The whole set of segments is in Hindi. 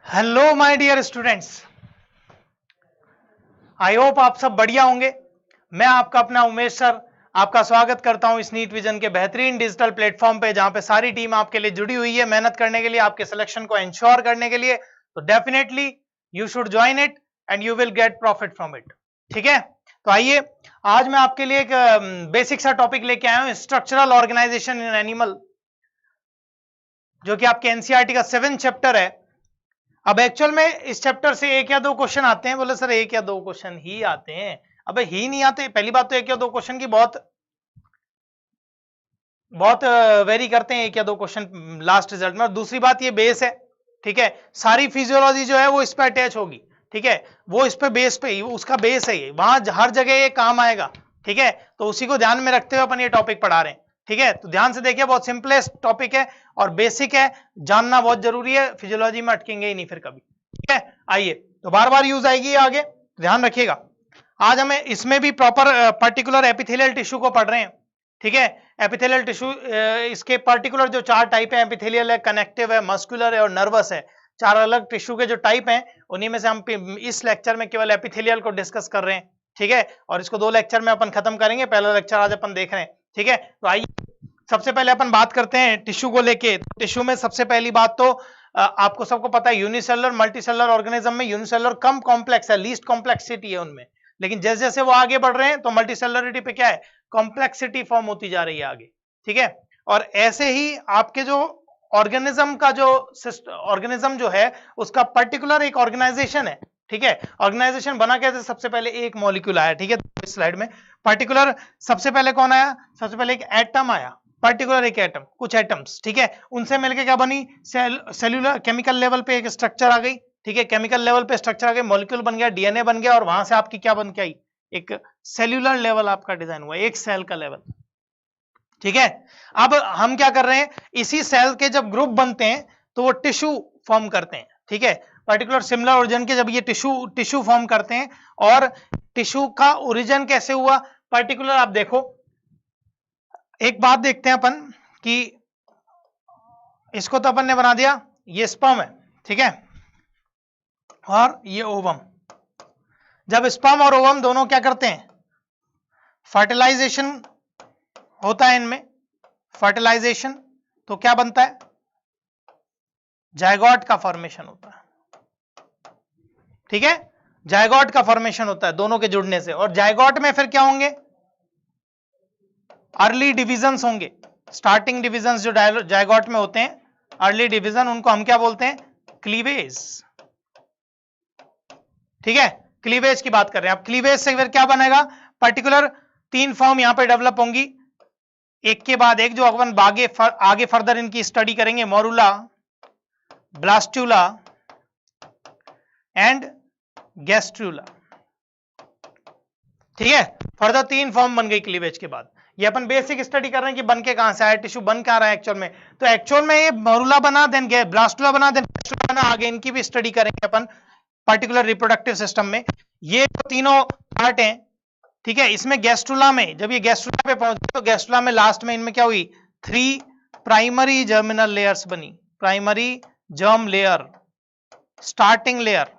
Hello my dear students, I hope आप सब बढ़िया होंगे। मैं आपका अपना उमेश सर आपका स्वागत करता हूं इस नीट विजन के बेहतरीन डिजिटल प्लेटफॉर्म पे, जहां पे सारी टीम आपके लिए जुड़ी हुई है मेहनत करने के लिए, आपके सिलेक्शन को इंश्योर करने के लिए। तो definitely you should join it and you will get profit from it. ठीक है, तो आइए आज मैं आपके लिए एक बेसिक सा टॉपिक लेके आया हूं, स्ट्रक्चरल ऑर्गेनाइजेशन इन एनिमल, जो कि आपके एनसीईआरटी का 7th चैप्टर है। अब एक्चुअल में इस चैप्टर से एक या दो क्वेश्चन आते हैं। बोले सर एक या दो क्वेश्चन ही आते हैं? अबे ही नहीं आते। पहली बात तो एक या दो क्वेश्चन की बहुत वेरी करते हैं, एक या दो क्वेश्चन लास्ट रिजल्ट में। और दूसरी बात ये बेस है, ठीक है, सारी फिजियोलॉजी जो है वो इस पर अटैच होगी। ठीक है, वो इस पे बेस पे उसका बेस है, ये वहां हर जगह ये काम आएगा। ठीक है, तो उसी को ध्यान में रखते हुए अपन ये टॉपिक पढ़ा रहे हैं। ठीक है, तो ध्यान से देखिए, बहुत सिंपलेस्ट टॉपिक है और बेसिक है, जानना बहुत जरूरी है। फिजियोलॉजी में अटकेंगे ही नहीं फिर कभी। ठीक है, आइए, तो बार बार यूज आएगी आगे, ध्यान रखिएगा। आज हमें इसमें भी प्रॉपर पर्टिकुलर एपिथेलियल टिश्यू को पढ़ रहे हैं। ठीक है, एपिथेलियल टिश्यू, इसके पर्टिकुलर जो 4 टाइप है, एपिथेलियल है, कनेक्टिव है, मस्कुलर है और नर्वस है। 4 अलग टिश्यू के जो टाइप हैं, उन्हीं में से हम इस लेक्चर में केवल एपिथेलियल को डिस्कस कर रहे हैं। ठीक है, और इसको 2 लेक्चर में अपन खत्म करेंगे। पहला लेक्चर आज अपन देख रहे हैं। ठीक है, तो आइए सबसे पहले अपन बात करते हैं टिश्यू को लेके। टिश्यू में सबसे पहली बात तो आपको सबको पता है, यूनिसेलुलर मल्टीसेलुलर ऑर्गेनिज्म में यूनिसेलुलर कम कॉम्प्लेक्स है, लीस्ट कॉम्प्लेक्सिटी है उनमें। लेकिन जैसे जैसे वो आगे बढ़ रहे हैं तो मल्टीसेलुलरिटी पे क्या है, कॉम्प्लेक्सिटी फॉर्म होती जा रही है आगे। ठीक है, और ऐसे ही आपके जो ऑर्गेनिज्म का जो ऑर्गेनिज्म जो है उसका पर्टिकुलर एक ऑर्गेनाइजेशन है। ठीक है, ऑर्गेनाइजेशन बना कैसे, सबसे पहले एक मॉलिक्यूल आया। ठीक है, इस स्लाइड में पर्टिकुलर सबसे पहले कौन आया, सबसे पहले एक एटम आया, पर्टिकुलर एक एटम, कुछ एटम्स। ठीक है, उनसे मिलकर क्या बनी, सेलुलर केमिकल लेवल पे एक स्ट्रक्चर आ गई। ठीक है, केमिकल लेवल पे स्ट्रक्चर आ गई, मॉलिक्यूल बन गया, डीएनए बन गया, और वहां से आपकी क्या बन के आई, एक सेल्यूलर लेवल आपका डिजाइन हुआ, एक सेल का लेवल। ठीक है, अब हम क्या कर रहे हैं, इसी सेल के जब ग्रुप बनते हैं तो वो टिश्यू फॉर्म करते हैं। ठीक है, पर्टिकुलर सिमिलर ओरिजिन के जब ये टिश्यू फॉर्म करते हैं, और टिश्यू का ओरिजिन कैसे हुआ, पर्टिकुलर आप देखो, एक बात देखते हैं अपन कि इसको तो अपन ने बना दिया, ये स्पर्म है। ठीक है, और ये ओवम। जब स्पर्म और ओवम दोनों क्या करते हैं, फर्टिलाइजेशन होता है इनमें, फर्टिलाइजेशन, तो क्या बनता है, जायगोट का फॉर्मेशन होता है। ठीक है, जायगोट का फॉर्मेशन होता है दोनों के जुड़ने से, और जायगोट में फिर क्या होंगे, अर्ली डिविजन्स होंगे। स्टार्टिंग डिविजन्स जो जायगोट में होते हैं, अर्ली डिवीजन, उनको हम क्या बोलते हैं, क्लीवेज। ठीक है, क्लीवेज की बात कर रहे हैं। अब क्लीवेज से फिर क्या बनेगा, पर्टिकुलर 3 फॉर्म यहां पे डेवलप होंगी, एक के बाद एक, जो अपन आगे फर्दर इनकी स्टडी करेंगे, मोरुला, ब्लास्टुला एंड गैस्ट्रुला। ठीक है, फर्दर 3 फॉर्म बन गई क्लीवेज के बाद। ये अपन बेसिक स्टडी कर रहे हैं कि बन के कहां से आया, टिश्यू बन कहां रहा है एक्चुअल में। तो एक्चुअल में ये मोरुला बना, देन ब्लास्टुला बना, देन गैस्ट्रुला बना, आगे इनकी भी स्टडी करेंगे अपन पर्टिकुलर रिप्रोडक्टिव सिस्टम में। ये तीनों पार्ट हैं। ठीक है, इसमें गैस्ट्रुला में, जब ये गैस्ट्रुला पे पहुंचे तो गैस्ट्रुला में लास्ट में इनमें क्या हुई, 3 प्राइमरी जर्मिनल लेयर्स बनी, primary germ layer, starting layer.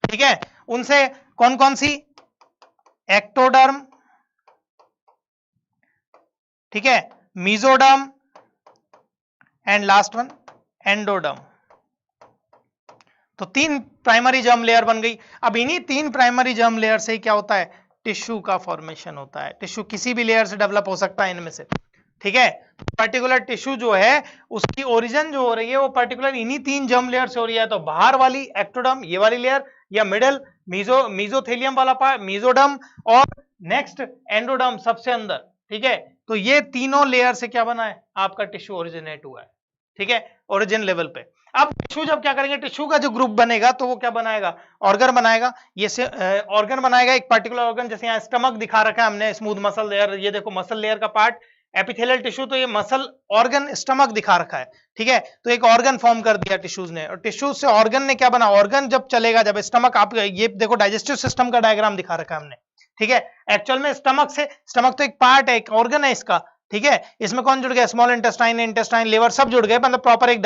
ठीक है, उनसे कौन कौन सी, एक्टोडर्म, ठीक है, mesoderm and last one endoderm. तो 3 प्राइमरी जर्म लेयर बन गई। अब इन्हीं 3 प्राइमरी जर्म लेयर से क्या होता है, टिश्यू का फॉर्मेशन होता है। टिश्यू किसी भी लेयर से डेवलप हो सकता है इनमें से। ठीक है, पर्टिकुलर टिश्यू जो है उसकी ओरिजिन जो हो रही है वो पर्टिकुलर इन्हीं 3 जर्म लेयर से हो रही है। तो बाहर वाली एक्टोडर्म, ये वाली लेयर, या मिडल मीजोथेलियम वाला पार्ट मीजोडर्म, और नेक्स्ट एंडोडर्म सबसे अंदर। ठीक है, तो ये तीनों लेयर से क्या बना है, आपका टिश्यू ओरिजिनेट हुआ है। ठीक है, ओरिजिन लेवल पे। अब टिश्यू जब क्या करेंगे, टिश्यू का जो ग्रुप बनेगा तो वो क्या बनाएगा, ऑर्गन बनाएगा। ये ऑर्गन बनाएगा, एक पर्टिकुलर ऑर्गन, जैसे यहाँ स्टमक दिखा रखा है हमने, स्मूथ मसल लेयर, ये देखो मसल लेयर का पार्ट, एपिथेलियल टिश्यू, तो ये मसल ऑर्गन स्टमक दिखा रखा है। ठीक है, तो एक ऑर्गन फॉर्म कर दिया टिश्यूज ने, और टिश्यूज से ऑर्गन ने क्या बना, ऑर्गन जब चलेगा, जब स्टमक, आप ये देखो डाइजेस्टिव सिस्टम का डायग्राम दिखा रखा है हमने। ठीक है, एक्चुअल में स्टमक तो एक पार्ट है, एक ऑर्गन है इसका। ठीक है, इसमें कौन जुड़ गया, स्मॉल इंटेस्टाइन, इंटेस्टाइन, लिवर सब जुड़ गए, मतलब प्रॉपर एक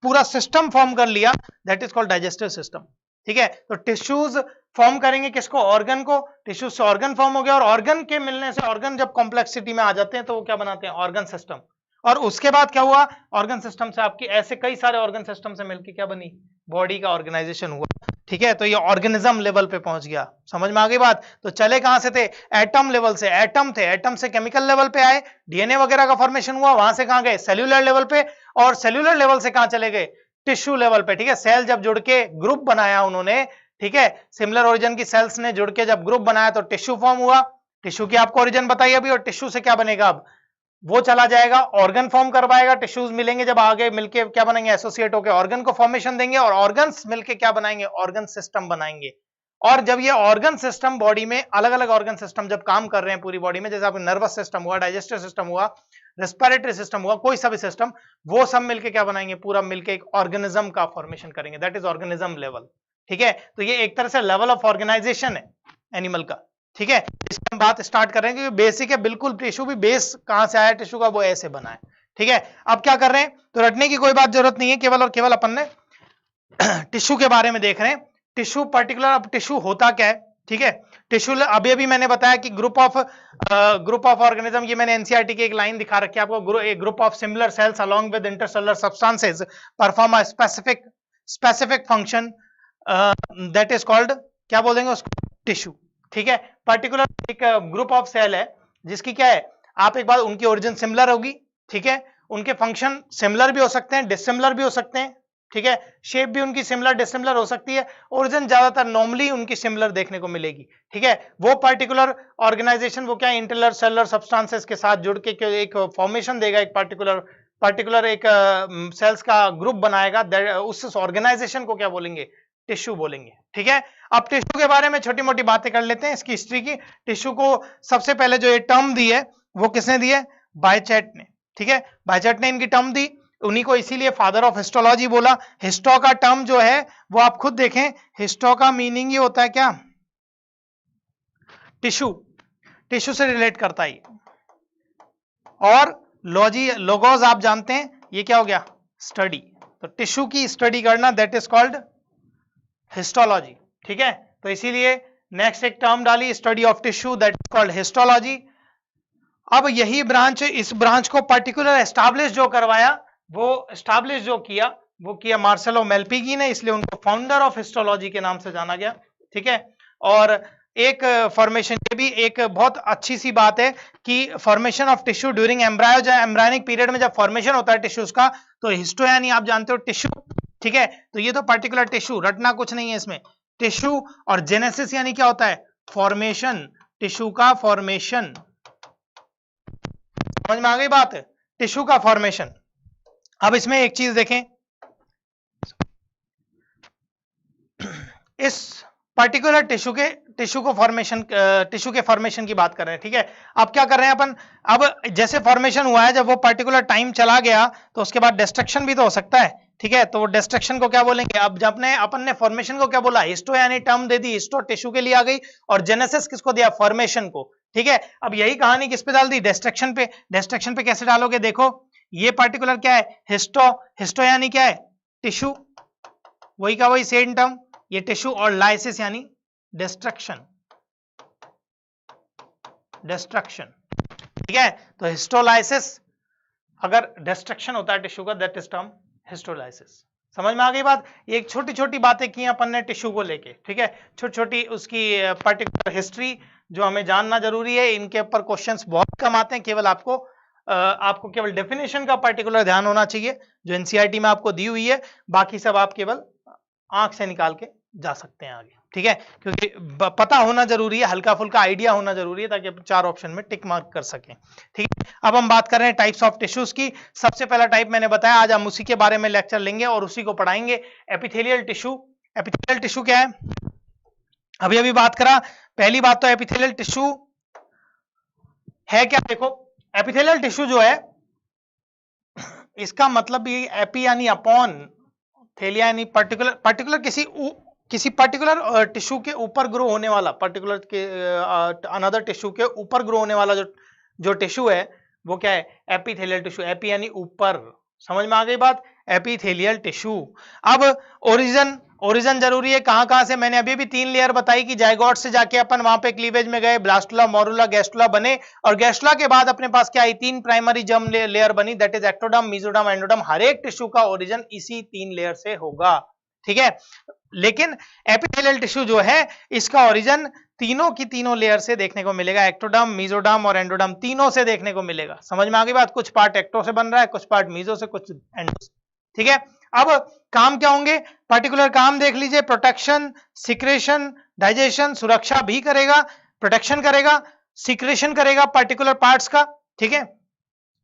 पूरा सिस्टम फॉर्म कर लिया, that is called digestive system. ठीक है, तो टिश्यूज फॉर्म करेंगे किसको, ऑर्गन को, टिश्यूज से ऑर्गन फॉर्म हो गया, और ऑर्गन के मिलने से, ऑर्गन जब कॉम्प्लेक्सिटी में आ जाते हैं तो वो क्या बनाते हैं, ऑर्गन सिस्टम। और उसके बाद क्या हुआ, ऑर्गन सिस्टम से आपकी ऐसे कई सारे ऑर्गन सिस्टम से मिलकर क्या बनी, बॉडी का ऑर्गेनाइजेशन हुआ। ठीक है, तो ये ऑर्गेनिज्म लेवल पे पहुंच गया, समझ में आ गई बात। तो चले कहां से थे, एटम लेवल से, एटम थे, एटम से केमिकल लेवल पे आए, डीएनए वगैरह का फॉर्मेशन हुआ, वहां से कहां गए, सेल्यूलर लेवल पे, और सेल्यूलर लेवल से कहां चले गए, टिश्यू लेवल पे। ठीक है, सेल जब जुड़ के ग्रुप बनाया उन्होंने, ठीक है, सिमिलर ओरिजिन की सेल्स ने जुड़ के जब ग्रुप बनाया तो टिश्यू फॉर्म हुआ। टिश्यू की आपको ओरिजिन बताई अभी, और टिश्यू से क्या बनेगा, अब वो चला जाएगा ऑर्गन फॉर्म करवाएगा, टिश्यूज मिलेंगे जब आगे मिलके क्या बनेंगे, एसोसिएट होकर ऑर्गन को फॉर्मेशन देंगे, और ऑर्गन्स मिलके क्या बनाएंगे, ऑर्गन सिस्टम बनाएंगे। और जब ये ऑर्गन सिस्टम बॉडी में, अलग अलग ऑर्गन सिस्टम जब काम कर रहे हैं पूरी बॉडी में, जैसे आपका नर्वस सिस्टम हुआ, डाइजेस्टिव सिस्टम हुआ, रेस्पिरेटरी सिस्टम हुआ, कोई सा भी सिस्टम, वो सब मिलके क्या बनाएंगे, पूरा मिलके एक ऑर्गेनिज्म का फॉर्मेशन करेंगे, दैट इज ऑर्गेनिज्म लेवल। ठीक है, तो ये एक तरह से लेवल ऑफ ऑर्गेनाइजेशन है एनिमल का। ठीक है, इसमें हम बात स्टार्ट कर रहे हैं क्योंकि बेसिक है बिल्कुल, टिश्यू भी बेस कहां से आया टिश्यू का, वो ऐसे बना है। ठीक है, अब क्या कर रहे हैं, तो रटने की कोई बात जरूरत नहीं है, केवल और केवल अपन ने टिश्यू के बारे में देख रहे हैं। टिश्यू पर्टिकुलर, अब टिश्यू होता क्या है, ठीक है, टिश्यू अभी मैंने बताया कि ग्रुप ऑफ ऑर्गेनिज्म, ये मैंने एनसीईआरटी की एक लाइन दिखा रखी है आपको, एक group of similar sales along with intercellular substances perform a specific function, that is called, क्या बोलेंगे उसको, टिश्यू। ठीक है, पर्टिकुलर एक ग्रुप ऑफ सेल है जिसकी क्या है, आप एक बार उनकी ओरिजिन सिमिलर होगी, ठीक है, उनके फंक्शन सिमिलर भी हो सकते हैं, डिसिमिलर भी हो सकते हैं। ठीक है, शेप भी उनकी सिमिलर डिसिमिलर हो सकती है, ओरिजिन ज्यादातर नॉर्मली उनकी सिमिलर देखने को मिलेगी। ठीक है, वो पर्टिकुलर ऑर्गेनाइजेशन वो क्या इंटर सेलुलर सब्सटेंसेस के साथ जुड़ के एक फॉर्मेशन देगा, एक पर्टिकुलर एक सेल्स का ग्रुप बनाएगा, उस ऑर्गेनाइजेशन को क्या बोलेंगे, टिश्यू बोलेंगे। ठीक है, अब टिश्यू के बारे में छोटी मोटी बातें कर लेते हैं, इसकी हिस्ट्री की। टिश्यू को सबसे पहले जो ये टर्म दी है वो किसने दी है, बायचैट ने। ठीक है, बायचैट ने इनकी टर्म दी, उन्हीं को इसीलिए फादर ऑफ हिस्टोलॉजी बोला। हिस्टो का टर्म जो है वो आप खुद देखें, हिस्टो का मीनिंग ये होता है क्या, टिश्यू, टिश्यू से रिलेट करता है। और लोगोस आप जानते हैं ये क्या हो गया, स्टडी, तो टिश्यू की स्टडी करना, दैट इज कॉल्ड हिस्टोलॉजी। ठीक है, तो इसीलिए नेक्स्ट एक टर्म डाली, study of tissue, that is called histology. अब यही ब्रांच, इस ब्रांच को पर्टिकुलर एस्टैब्लिश जो करवाया, वो एस्टैब्लिश जो किया वो किया मार्सेलो मेल्पिगी ने, इसलिए उनको फाउंडर ऑफ हिस्टोलॉजी के नाम से जाना गया। ठीक है, और एक फॉर्मेशन, ये भी एक बहुत अच्छी सी बात है कि formation of tissue during embryonic period में जब फॉर्मेशन होता है टिश्यूज का, तो हिस्टो यानी आप जानते हो टिश्यू। ठीक है, तो ये तो पर्टिकुलर टिश्यू, रटना कुछ नहीं है इसमें, टिश्यू, और जेनेसिस यानी क्या होता है, फॉर्मेशन, टिश्यू का फॉर्मेशन, समझ में आ गई बात, टिश्यू का फॉर्मेशन। अब इसमें एक चीज देखें, इस पर्टिकुलर टिश्यू के फॉर्मेशन की बात कर रहे हैं। ठीक है, अब क्या कर रहे हैं अपन, अब जैसे फॉर्मेशन हुआ है, जब वो पर्टिकुलर टाइम चला गया तो उसके बाद डिस्ट्रक्शन भी तो हो सकता है। ठीक है, तो वो डिस्ट्रक्शन को क्या बोलेंगे, अब जब अपन ने फॉर्मेशन को क्या बोला, हिस्टो यानी टर्म दे दी, हिस्टो टिश्यू के लिए आ गई, और जेनेसिस किसको दिया, फॉर्मेशन को। ठीक है, अब यही कहानी किस पे डाल दी, डिस्ट्रक्शन पे। डिस्ट्रक्शन पे कैसे डालोगे, देखो ये पर्टिकुलर क्या है, हिस्टो यानी क्या है, टिश्यू, वही का वही सेम टर्म, ये टिश्यू, और लाइसिस यानी डिस्ट्रक्शन। ठीक है, तो हिस्टोलाइसिस, अगर डिस्ट्रक्शन होता है टिश्यू का, दैट इज टर्म हिस्टोलाइसिस। समझ में आ गई बात, ये एक छोटी छोटी बातें की अपन ने टिश्यू को लेके। ठीक है, छोटी छोटी उसकी पर्टिकुलर हिस्ट्री जो हमें जानना जरूरी है, इनके ऊपर क्वेश्चंस बहुत कम आते हैं, केवल आपको केवल डेफिनेशन का पर्टिकुलर ध्यान होना चाहिए जो एनसीईआरटी में आपको दी हुई है, बाकी सब आप केवल आंख से निकाल के जा सकते हैं आगे। ठीक है, क्योंकि पता होना जरूरी है, हल्का फुल्का आइडिया होना जरूरी है, ताकि आप 4 ऑप्शन में टिक मार्क कर सकें। ठीक है, अब हम बात कर रहे हैं टाइप्स ऑफ टिश्यूज की। सबसे पहला टाइप मैंने बताया, आज हम उसी के बारे में लेक्चर लेंगे और उसी को पढ़ाएंगे, एपिथेलियल टिश्यू। एपिथेलियल टिश्यू क्या है, अभी बात करा। पहली बात तो एपिथेलियल टिश्यू है क्या, देखो एपिथेलियल टिश्यू जो है, इसका मतलब ये एपी यानी अपॉन, थेलिया यानी पर्टिकुलर किसी पर्टिकुलर टिश्यू के ऊपर ग्रो होने वाला, पर्टिकुलर के अनदर टिश्यू के ऊपर ग्रो होने वाला जो टिश्यू है वो क्या है, एपिथेलियल टिश्यू। एपी यानी ऊपर, समझ में आ गई बात, एपिथेलियल टिश्यू। अब ओरिजिन जरूरी है, कहां से, मैंने अभी भी 3 लेयर बताई कि जायगोट से जाके अपन वहां पे क्लीवेज में गए, ब्लास्टुला, मोरुला, गैस्टुला बने, और गैस्टुला के बाद अपने पास क्या आई, 3 प्राइमरी जर्म लेयर बनी, that is ectoderm, mesoderm, endoderm. हर एक टिश्यू का ओरिजिन इसी 3 लेयर से होगा, ठीक है। लेकिन एपिथेलियल टिश्यू जो है इसका ओरिजिन तीनों की तीनों लेयर से देखने को मिलेगा, एक्टोडर्म, मेसोडर्म और एंडोडर्म, तीनों से देखने को मिलेगा। समझ में आ गई बात? कुछ पार्ट एक्टो से बन रहा है, कुछ पार्ट मीजो से, कुछ एंडो से, ठीक है। अब काम क्या होंगे, पर्टिकुलर काम देख लीजिए, प्रोटेक्शन, सिक्रेशन, डाइजेशन, सुरक्षा भी करेगा, प्रोटेक्शन करेगा, सिक्रेशन करेगा पर्टिकुलर पार्ट्स का, ठीक है,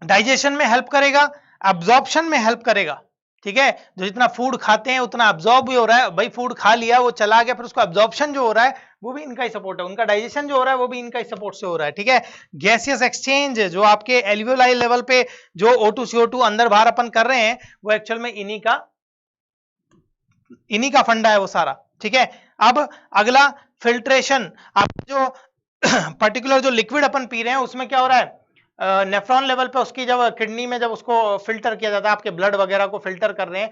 डाइजेशन में हेल्प करेगा, एब्जॉर्प्शन में हेल्प करेगा, ठीक है। जो जितना फूड खाते हैं उतना एब्जॉर्ब भी हो रहा है, भाई फूड खा लिया वो चला गया, फिर उसको एब्जॉर्प्शन जो हो रहा है वो भी इनका ही सपोर्ट है, उनका डाइजेशन जो हो रहा है वो भी इनका ही सपोर्ट से हो रहा है, ठीक है। गैसियस एक्सचेंज जो आपके एल्वियोलाई लेवल पे जो O2 CO2 अंदर बाहर अपन कर रहे हैं वो एक्चुअल में इन्हीं का फंडा है वो सारा, ठीक है। अब अगला फिल्ट्रेशन, आप जो पर्टिकुलर जो लिक्विड अपन पी रहे हैं उसमें क्या हो रहा है, नेफ्रॉन लेवल पे उसकी जब किडनी में जब उसको फिल्टर किया जाता है, आपके ब्लड वगैरह को फिल्टर कर रहे हैं,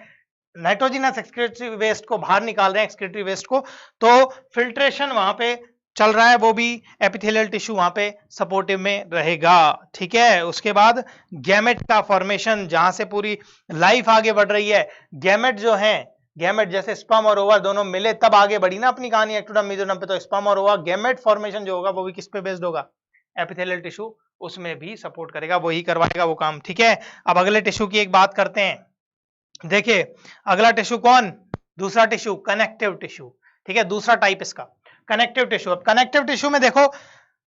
नाइट्रोजिनस एक्सक्रीटरी वेस्ट को बाहर निकाल रहे हैं, एक्सक्रीटरी वेस्ट को, तो फिल्ट्रेशन वहां पे चल रहा है, वो भी एपिथेलियल टिश्यू वहां पे सपोर्टिव में रहेगा, ठीक है। उसके बाद गैमेट का फॉर्मेशन, जहां से पूरी लाइफ आगे बढ़ रही है, गैमेट जो है, गैमेट जैसे स्पर्म और ओवा दोनों मिले तब आगे बढ़ी ना अपनी कहानी एक्टोडर्म मेसोडर्म पे, तो स्पर्म और ओवा गैमेट फॉर्मेशन जो होगा वो भी किस पे बेस्ड होगा, एपिथेलियल टिश्यू उसमें भी सपोर्ट करेगा, वही करवाएगा वो काम, ठीक है। अब अगले टिश्यू की एक बात करते हैं, देखिए अगला टिश्यू कौन, दूसरा टिश्यू कनेक्टिव टिश्यू, ठीक है, दूसरा टाइप इसका कनेक्टिव टिश्यू। अब कनेक्टिव टिश्यू में देखो,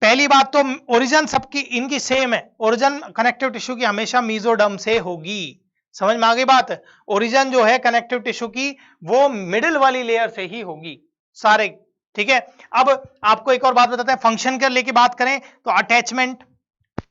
पहली बात तो ओरिजिन सबकी इनकी सेम है, ओरिजिन कनेक्टिव टिश्यू की हमेशा मेसोडर्म से होगी, समझ में आ गई बात। ओरिजिन जो है कनेक्टिव टिश्यू की वो मिडिल वाली लेयर से ही होगी सारे, ठीक है। अब आपको एक और बात बताते हैं, फंक्शन कर लेके बात करें तो अटैचमेंट,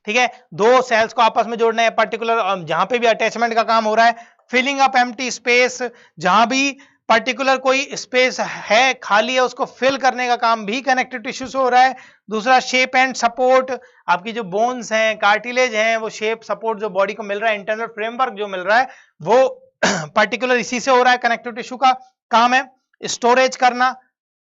ठीक है, दो सेल्स को आपस में जोड़ना है, पर्टिकुलर जहां पे भी अटैचमेंट का काम हो रहा है, फिलिंग अप एम्प्टी स्पेस, जहां भी पर्टिकुलर कोई स्पेस है खाली है उसको फिल करने का काम भी कनेक्टिव टिश्यू से हो रहा है। दूसरा शेप एंड सपोर्ट, आपकी जो बोन्स हैं, कार्टिलेज हैं, वो शेप सपोर्ट जो बॉडी को मिल रहा है, इंटरनल फ्रेमवर्क जो मिल रहा है वो पर्टिकुलर इसी से हो रहा है, कनेक्टिव टिश्यू का काम है। स्टोरेज करना,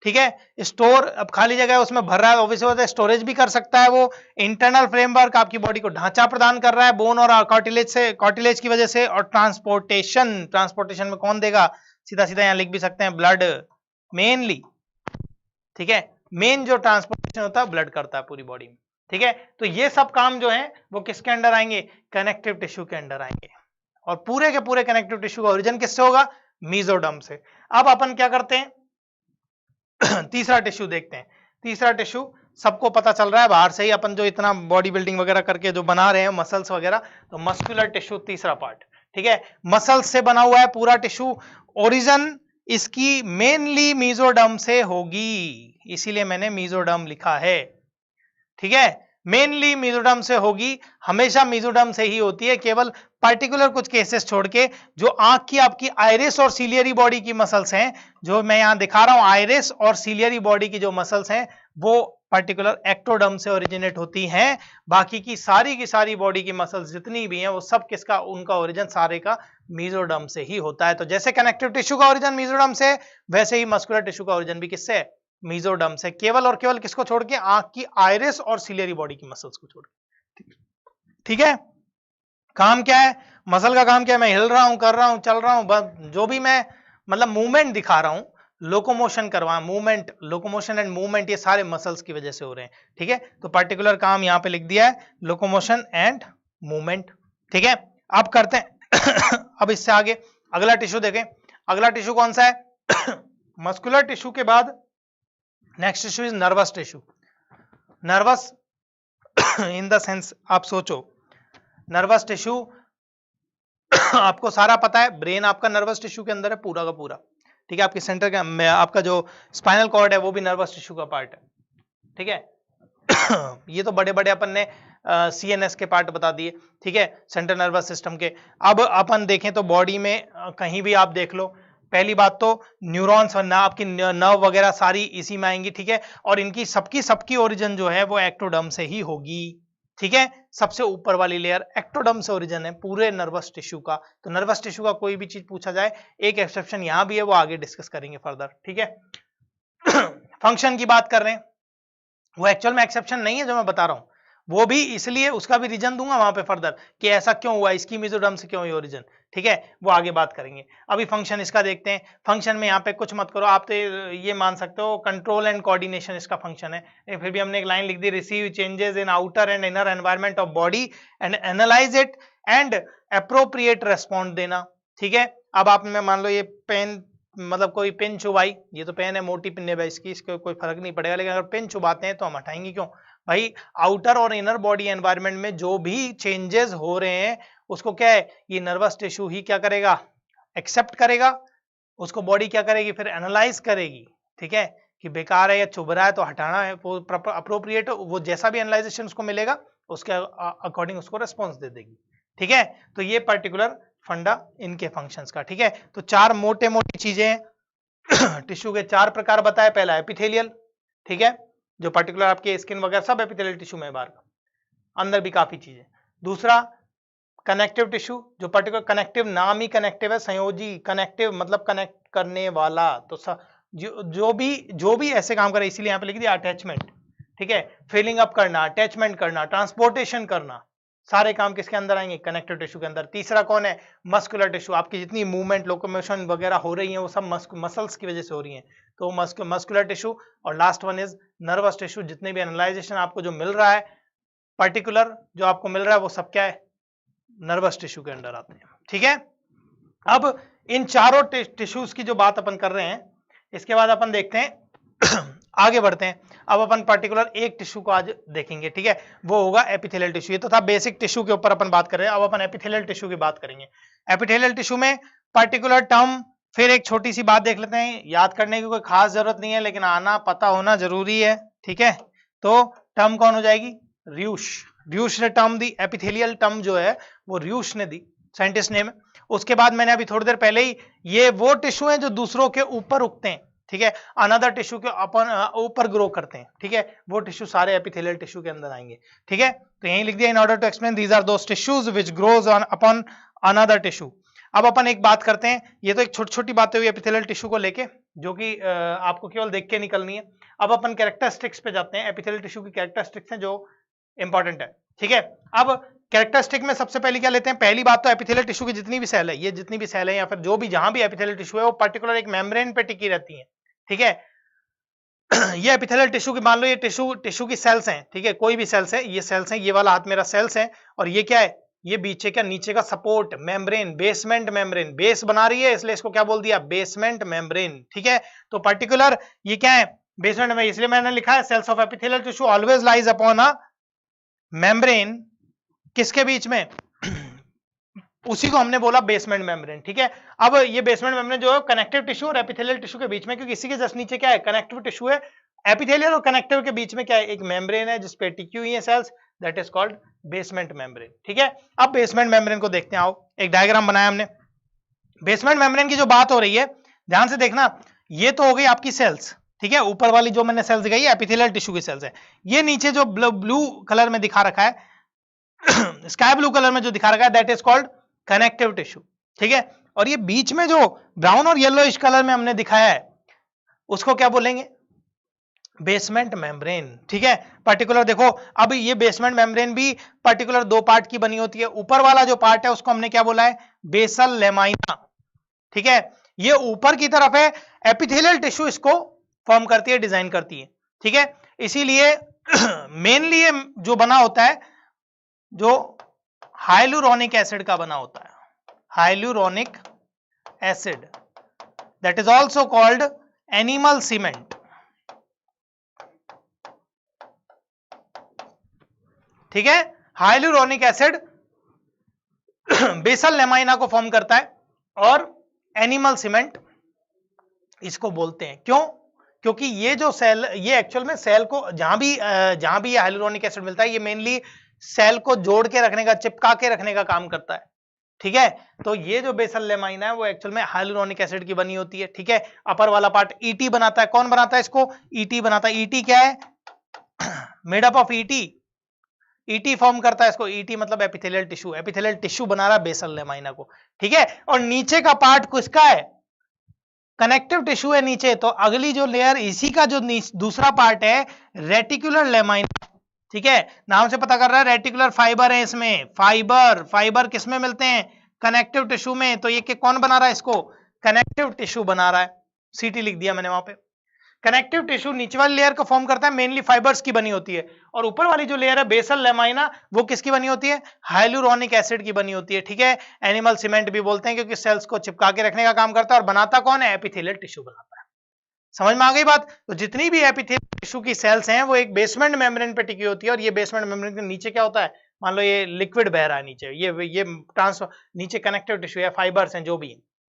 ठीक है, स्टोर, अब खाली जगह उसमें भर रहा है, ऑब्वियसली होता है स्टोरेज भी कर सकता है वो। इंटरनल फ्रेमवर्क आपकी बॉडी को ढांचा प्रदान कर रहा है बोन और कार्टिलेज से, कार्टिलेज की वजह से। और ट्रांसपोर्टेशन में कौन देगा, सीधा सीधा यहां लिख भी सकते हैं, ब्लड मेनली, ठीक है, मेन जो ट्रांसपोर्टेशन होता है ब्लड करता है पूरी बॉडी में, ठीक है। तो ये सब काम जो है वो किसके अंडर आएंगे, कनेक्टिव टिश्यू के अंडर आएंगे, और पूरे के पूरे कनेक्टिव टिश्यू का ओरिजिन किससे होगा, मेसोडर्म से। अब अपन क्या करते हैं, तीसरा टिश्यू देखते हैं। तीसरा टिश्यू सबको पता चल रहा है बाहर से ही, अपन जो इतना बॉडी बिल्डिंग वगैरह करके जो बना रहे हैं मसल्स वगैरह, तो मस्कुलर टिश्यू तीसरा पार्ट, ठीक है, मसल्स से बना हुआ है पूरा टिश्यू, ओरिजिन इसकी मेनली मेसोडर्म से होगी, इसीलिए मैंने मेसोडर्म लिखा है, ठीक है, मेनली मेसोडर्म से होगी, हमेशा मेसोडर्म से ही होती है, केवल पर्टिकुलर कुछ केसेस छोड़ के। जो आंख की आपकी आइरिस और सीलियरी बॉडी की मसल्स हैं, जो मैं यहां दिखा रहा हूं, आइरिस और सीलियरी बॉडी की जो मसल्स हैं वो पर्टिकुलर एक्टोडर्म से ओरिजिनेट होती हैं। बाकी की सारी बॉडी की मसल्स जितनी भी हैं वो सब किसका, उनका ओरिजिन सारे का मेसोडर्म से ही होता है। तो जैसे कनेक्टिव टिश्यू का ओरिजिन मेसोडर्म से, वैसे ही मस्कुलर टिश्यू का ओरिजिन भी किससे, मेसोडर्म से, केवल और केवल किसको छोड़ के, आंख की आइरिस और सीलियरी बॉडी की मसल्स को छोड़ के, ठीक है। काम क्या है, मसल का काम क्या है, मैं हिल रहा हूं, कर रहा हूं, चल रहा हूं, जो भी मैं मतलब मूवमेंट दिखा रहा हूं, लोकोमोशन करवा, मूवमेंट, लोकोमोशन एंड मूवमेंट, ये सारे मसल्स की वजह से हो रहे हैं, ठीक है। तो पर्टिकुलर काम यहां पे लिख दिया है, लोकोमोशन एंड मूवमेंट, ठीक है। अब करते हैं अब इससे आगे अगला टिश्यू देखें। अगला टिश्यू कौन सा है, मस्कुलर टिश्यू के बाद next tissue is nervous tissue. Nervous in the sense, आप सोचो नर्वस टिश्यू आपको सारा पता है, ब्रेन आपका नर्वस टिश्यू के अंदर है पूरा का पूरा, ठीक है, आपके सेंटर का आपका जो स्पाइनल कॉर्ड है वो भी नर्वस टिश्यू का पार्ट है, ठीक है। ये तो बड़े बड़े अपन ने सीएनएस के पार्ट बता दिए, ठीक है, सेंट्रल नर्वस सिस्टम के। अब अपन देखें तो बॉडी में कहीं भी आप देख लो, पहली बात तो न्यूरॉन्स और आपकी नर्व वगैरह सारी इसी में आएंगी, ठीक है, और इनकी सबकी ओरिजिन जो है वो एक्टोडर्म से ही होगी, ठीक है, सबसे ऊपर वाली लेयर एक्टोडर्म से ओरिजिन है पूरे नर्वस टिश्यू का। तो नर्वस टिश्यू का कोई भी चीज पूछा जाए, एक एक्सेप्शन यहां भी है, वो आगे डिस्कस करेंगे फर्दर, ठीक है। फंक्शन की बात कर रहे हैं, वो एक्चुअल में एक्सेप्शन नहीं है जो मैं बता रहा हूं, वो भी इसलिए उसका भी रीजन दूंगा वहां पे फर्दर कि ऐसा क्यों हुआ, इसकी मेसोडर्म से क्यों हुई ओरिजिन, ठीक है, वो आगे बात करेंगे। अभी फंक्शन इसका देखते हैं। फंक्शन में यहाँ पे कुछ मत करो, आप तो ये मान सकते हो कंट्रोल एंड कोऑर्डिनेशन इसका फंक्शन है। फिर भी हमने एक लाइन लिख दी, receive changes in outer and inner environment of body and analyze it and appropriate respond देना, ठीक है। अब आप में मान लो ये पेन, मतलब कोई पेन चुबाई, ये तो पेन है, मोटी पिन है इसकी, इसको कोई फर्क नहीं पड़ेगा, लेकिन अगर पेन चुबाते हैं तो हम हटाएंगे क्यों भाई? आउटर और इनर बॉडी एनवायरनमेंट में जो भी चेंजेस हो रहे हैं उसको क्या है, ये नर्वस टिश्यू ही क्या करेगा, एक्सेप्ट करेगा, उसको बॉडी क्या करेगी, फिर एनालाइज करेगी, ठीक है, कि बेकार है या चुभ रहा है तो हटाना है, वो अप्रोप्रिएट, वो जैसा भी एनालाइजेशन उसको मिलेगा उसके अकॉर्डिंग उसको रेस्पॉन्स दे देगी, ठीक है। तो ये पर्टिकुलर फंडा इनके फंक्शंस का, ठीक है। तो चार मोटे मोटी चीजें हैं। टिश्यू के चार प्रकार बताए, पहला एपिथेलियल, ठीक है, जो पर्टिकुलर आपके स्किन वगैरह सब एपिथेलियल टिश्यू में बाहर का, अंदर भी काफी चीजें। दूसरा कनेक्टिव टिश्यू, जो पर्टिकुलर कनेक्टिव, नाम ही कनेक्टिव है, संयोजी, कनेक्टिव मतलब कनेक्ट करने वाला, तो जो भी ऐसे काम करे, इसीलिए यहां पे लिख दिया अटैचमेंट, ठीक है, फिलिंग अप करना, अटैचमेंट करना, ट्रांसपोर्टेशन करना, सारे काम किसके अंदर आएंगे, कनेक्टिव टिश्यू के अंदर। तीसरा कौन है, मस्कुलर टिश्यू, आपकी जितनी मूवमेंट, लोकोमोशन वगैरह हो रही है वो सब मसल्स की वजह से हो रही है, तो मस्कुलर टिश्यू। और last one is nervous tissue, जितने भी एनालाइजेशन आपको जो मिल रहा है पर्टिकुलर, जो आपको मिल रहा है वो सब क्या है, नर्वस टिश्यू के अंदर आते हैं, ठीक है। अब इन चारों टिश्यूज की जो बात अपन कर रहे हैं, इसके बाद अपन देखते हैं आगे बढ़ते हैं। अब अपन पर्टिकुलर एक टिश्यू को आज देखेंगे, ठीक है, वो होगा एपिथेलियल टिश्यू। ये तो था बेसिक टिश्यू के ऊपर अपन बात कर रहे हैं, अब अपन एपिथेलियल टिश्यू की बात करेंगे। एपिथेलियल टिश्यू में पर्टिकुलर टर्म, फिर एक छोटी सी बात देख लेते हैं, याद करने की कोई खास जरूरत नहीं है लेकिन आना पता होना जरूरी है, ठीक है। तो टर्म कौन हो जाएगी, र्यूश। र्यूश ने टर्म दी, एपिथेलियल टर्म जो है वो र्यूश ने दी, साइंटिस्ट नेम है। उसके बाद मैंने अभी थोड़ी देर पहले ही, ये वो टिश्यू हैं जो दूसरों के ऊपर उगते हैं, ठीक है, अनदर टिश्यू के अपन ऊपर ग्रो करते हैं, ठीक है, वो टिश्यू सारे एपिथेलियल टिश्यू के अंदर आएंगे, ठीक है। तो यही लिख दिया, in order to explain these are those tissues which grows on upon another tissue. अब अपन एक बात करते हैं, ये तो एक छोटी छोटी बातें हुई एपिथेलियल टिश्यू को लेके, जो कि आपको केवल देख के निकलनी है। अब अपन कैरेक्टरिस्टिक्स पे जाते हैं, एपिथेलियल टिश्यू की कैरेक्टरिस्टिक्स हैं जो इंपॉर्टेंट है, ठीक है। अब कैरेक्टरिस्टिक में सबसे पहले क्या लेते हैं, पहली बात तो एपिथेलियल टिश्यू की जितनी भी सेल है, ये जितनी भी सेल है या फिर जो भी जहां भी एपिथेलियल टिश्यू है वो पर्टिकुलर एक मेम्ब्रेन पे टिकी रहती है, ठीक है। ये एपिथेलियल टिश्यू की, मान लो ये टिश्यू की सेल्स हैं, ठीक है, कोई भी सेल्स है, ये सेल्स हैं, ये वाला हाथ मेरा सेल्स है, और ये क्या है, ये बीचे का नीचे का support membrane, basement membrane, base बना रही है इसलिए इसको क्या बोल दिया, बेसमेंट मेम्ब्रेन, ठीक है। तो पर्टिकुलर ये क्या है, बेसमेंट में, इसलिए मैंने लिखा है cells of epithelial tissue always lies upon a membrane, किसके बीच में, उसी को हमने बोला बेसमेंट मेम्ब्रेन, ठीक है। अब ये बेसमेंट मेम्ब्रेन जो है कनेक्टिव टिश्यू और एपिथेलियल टिश्यू के बीच में, क्योंकि इसी के जस्ट नीचे क्या है, कनेक्टिव टिश्यू है, एपिथेलियल और कनेक्टिव के बीच में क्या है, एक मेम्ब्रेन है जिसपे टिकी हुई है cells, that is called basement membrane, ठीक है। अब बेसमेंट मेम्ब्रेन को देखते हैं, आओ एक डायग्राम बनाया हमने। बेसमेंट मेम्ब्रेन की जो बात हो रही है, ध्यान से देखना, ये तो हो गई आपकी सेल्स, ठीक है, ऊपर वाली जो मैंने सेल्स दिखाई है एपिथेलियल टिश्यू की सेल्स है। ये नीचे जो ब्लू कलर में दिखा रखा है, स्काई ब्लू कलर में जो दिखा रखा है, that is called connective tissue, ठीक है। और ये बीच में जो ब्राउन और येलोइश कलर में हमने दिखाया है, उसको क्या बोलेंगे, बेसमेंट मेम्ब्रेन, ठीक है। पर्टिकुलर देखो, अब ये बेसमेंट मेम्ब्रेन भी पर्टिकुलर दो पार्ट की बनी होती है, ऊपर वाला जो पार्ट है उसको हमने क्या बोला है, बेसल लेमाइना, ठीक है, ये ऊपर की तरफ है, एपिथेलियल टिश्यू इसको फॉर्म करती है, डिजाइन करती है, ठीक है। इसीलिए मेनली ये जो बना होता है, जो हाइलुरोनिक एसिड का बना होता है, hyaluronic acid, that is also called animal cement, ठीक है। हाइलुरोनिक एसिड बेसल लेमाइना को फॉर्म करता है और एनिमल सीमेंट इसको बोलते हैं, क्यों, क्योंकि ये जो सेल, ये एक्चुअल में सेल को जहां भी ये हाइलुरोनिक एसिड मिलता है, ये मेनली सेल को जोड़ के रखने का, चिपका के रखने का काम करता है, ठीक है। तो ये जो बेसल लेमाइना है वो एक्चुअल में हाइलुरोनिक एसिड की बनी होती है, ठीक है। अपर वाला पार्ट ईटी बनाता है, कौन बनाता है इसको, ईटी बनाता है। ईटी क्या है, made up of ET, ET form करता है इसको, ईटी मतलब एपिथेलियल टिश्यू, एपिथेलियल टिश्यू बना रहा है बेसल लेमाइना को, ठीक है। और नीचे का पार्ट किसका है, कनेक्टिव टिश्यू है नीचे। तो अगली जो लेयर इसी का जो दूसरा पार्ट है रेटिकुलर लेमाइना, ठीक है, नाम से पता कर रहा है रेटिकुलर फाइबर है इसमें, फाइबर किस में मिलते हैं, कनेक्टिव टिश्यू में। तो ये कौन बना रहा है इसको, कनेक्टिव टिश्यू बना रहा है, सीटी लिख दिया मैंने वहां पे। कनेक्टिव टिश्यू नीचे वाली लेयर को फॉर्म करता है, मेनली फाइबर्स की बनी होती है, और ऊपर वाली जो लेयर है बेसल लेमाइना वो किसकी बनी होती है, हाइलुरोनिक एसिड की बनी होती है, ठीक है। एनिमल सीमेंट भी बोलते हैं क्योंकि सेल्स को चिपका के रखने का काम करता है, और बनाता कौन है, एपिथेलियल टिश्यू बनाता है। समझ में आ गई बात। तो जितनी भी एपिथेलियल टिश्यू की सेल्स हैं वो एक बेसमेंट मेम्ब्रेन पे टिकी होती है, और ये बेसमेंट मेम्ब्रेन के नीचे क्या होता है, मान लो ये लिक्विड बह रहा है नीचे, ये ट्रांसफर नीचे कनेक्टिव टिश्यू है, फाइबर्स हैं जो भी,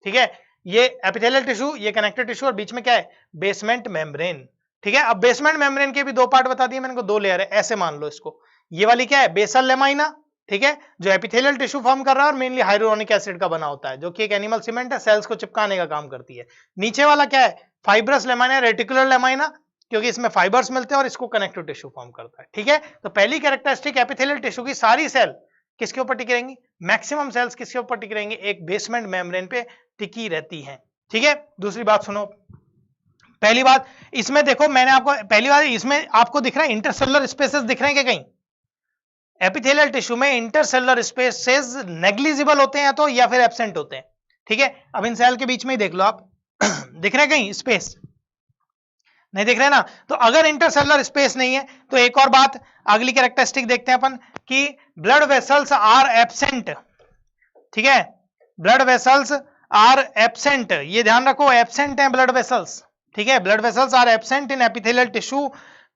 ठीक है। ये एपिथेलियल टिश्यू, ये कनेक्टिव टिश्यू, और बीच में क्या है, बेसमेंट मेम्ब्रेन, ठीक है। अब बेसमेंट मेम्ब्रेन के भी दो पार्ट बता दिए मैंने को, दो लेयर है, ऐसे मान लो इसको। ये वाली क्या है, बेसल लेमाइना, ठीक है, जो एपिथेलियल टिश्यू फॉर्म कर रहा है और मेनली हाइलुरोनिक एसिड का बना होता है, जो कि एक एनिमल सीमेंट है, सेल्स को चिपकाने का काम करती है। नीचे वाला क्या है, फाइब्रस लेमाइना, रेटिकुलर लेमाइना, क्योंकि इसमें फाइबर्स मिलते हैं और इसको कनेक्टिव टिश्यू फॉर्म करता है, ठीक है। तो पहली कैरेक्टरिस्टिक एपिथेलियल टिश्यू की सारी सेल किसके ऊपर टिकी रहेंगी, मैक्सिमम सेल्स किसके ऊपर टिकी रहेंगी, एक बेसमेंट मेम्ब्रेन पे टिकी रहती हैं, ठीक है। दूसरी बात सुनो, पहली बात इसमें देखो, मैंने आपको पहली बार इसमें आपको दिख रहा है इंटरसेलुलर स्पेसेस दिख रहे हैं क्या कहीं, एपिथेलियल टिश्यू में इंटरसेलुलर स्पेसेस नेग्लिजिबल होते हैं तो, या फिर एब्सेंट होते हैं, ठीक है। अब इन सेल के बीच में ही देख लो आप दिख रहे हैं कहीं स्पेस, नहीं दिख रहे ना। तो अगर इंटरसेलुलर स्पेस नहीं है तो एक और बात, अगली कैरेक्टरिस्टिक देखते हैं अपन कि ब्लड वेसल्स आर एब्सेंट, ठीक है, ब्लड वेसल्स आर एब्सेंट, ये ध्यान रखो एब्सेंट है ब्लड वेसल्स, ठीक है। Blood vessels are absent in epithelial tissue,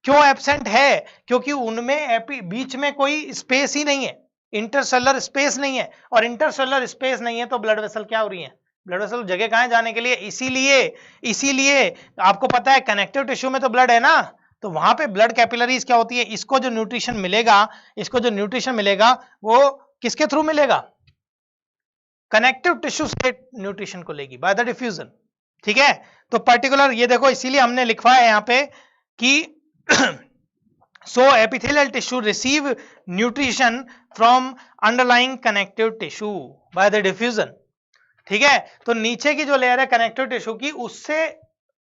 क्यों एब्सेंट है, क्योंकि उनमें बीच में कोई स्पेस ही नहीं है, इंटरसेलुलर स्पेस नहीं है, और इंटरसेलुलर स्पेस नहीं है तो ब्लड वेसल क्या हो रही है, ब्लड वेसल जगह कहां है जाने के लिए, इसीलिए आपको पता है कनेक्टिव टिश्यू में तो ब्लड है ना, तो वहां पे ब्लड कैपिलरीज क्या होती है, इसको जो न्यूट्रिशन मिलेगा वो किसके थ्रू मिलेगा, कनेक्टिव टिश्यू से न्यूट्रिशन को लेगी बाय द डिफ्यूजन, ठीक है। तो पर्टिकुलर ये देखो, इसीलिए हमने लिखवा है यहां पे कि so epithelial tissue receive nutrition from underlying connective tissue by the diffusion, ठीक है। तो नीचे की जो लेयर है कनेक्टिव टिश्यू की, उससे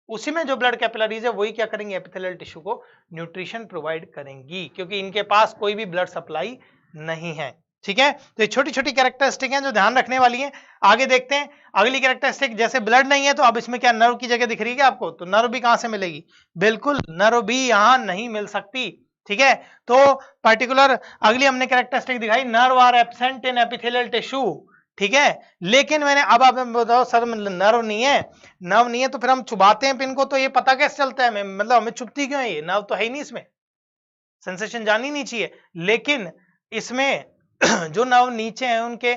उसी में जो ब्लड कैपिलरीज है वही क्या करेंगे, एपिथेलियल टिश्यू को न्यूट्रिशन प्रोवाइड करेंगी, क्योंकि इनके पास कोई भी ब्लड सप्लाई नहीं है, ठीक है। तो ये छोटी छोटी कैरेक्टरिस्टिक हैं जो ध्यान रखने वाली हैं। आगे देखते हैं अगली कैरेक्टरिस्टिक, जैसे ब्लड नहीं है तो अब इसमें क्या नर्व की जगह दिख रही है आपको, तो नर्व भी कहां से मिलेगी, बिल्कुल नर्व भी यहां नहीं मिल सकती, ठीक है। तो पर्टिकुलर अगली हमने कैरेक्टरिस्टिक दिखाई, nerve are absent in epithelial tissue, ठीक है। लेकिन मैंने अब आप बताओ सर नर्व नहीं है तो फिर हम चुभाते हैं पिन को, तो ये पता कैसे चलता है, मतलब हमें चुभती क्यों है, ये नर्व तो है ही नहीं, इसमें सेंसेशन जानी नहीं चाहिए, लेकिन इसमें जो नर्व नीचे हैं उनके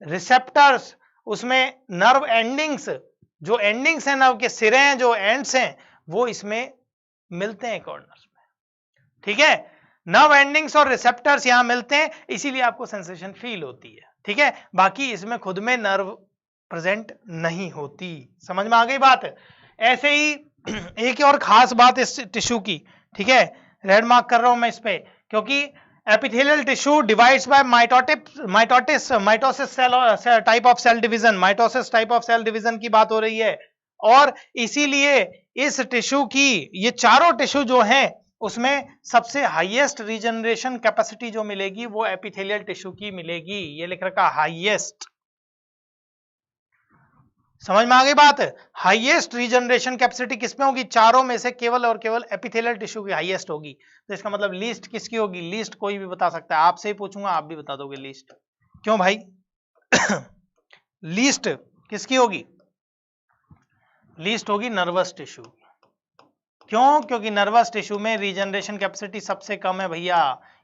रिसेप्टर्स, उसमें नर्व एंडिंग्स, जो एंडिंग्स हैं नर्व के सिरे हैं, जो एंड्स हैं वो इसमें मिलते हैं कॉर्नर्स में, ठीक है। नर्व एंडिंग्स और रिसेप्टर्स यहां मिलते हैं, इसीलिए आपको सेंसेशन फील होती है, ठीक है। बाकी इसमें खुद में नर्व प्रेजेंट नहीं होती, समझ में आ गई बात। ऐसे ही एक और खास बात इस टिश्यू की, ठीक है, रेड मार्क कर रहा हूं मैं इस पे, क्योंकि epithelial tissue divides by mitosis type of cell division, mitosis type of cell division की बात हो रही है, और इसीलिए इस टिश्यू की, ये चारों टिश्यू जो हैं उसमें सबसे हाईएस्ट रीजनरेशन कैपेसिटी जो मिलेगी वो एपिथेलियल टिश्यू की मिलेगी, ये लिख रखा हाईएस्ट, समझ में आ गई बात। हाईएस्ट रीजनरेशन कैपेसिटी किसमें होगी, चारों में से केवल और केवल एपिथेलियल टिश्यू की हाईएस्ट होगी। तो इसका मतलब लीस्ट किसकी होगी, लीस्ट कोई भी बता सकता है, आपसे ही पूछूंगा आप भी बता दोगे लीस्ट, क्यों भाई लीस्ट किसकी होगी, लीस्ट होगी नर्वस टिश्यू, क्यों, क्योंकि नर्वस टिश्यू में रीजनरेशन कैपेसिटी सबसे कम है भैया,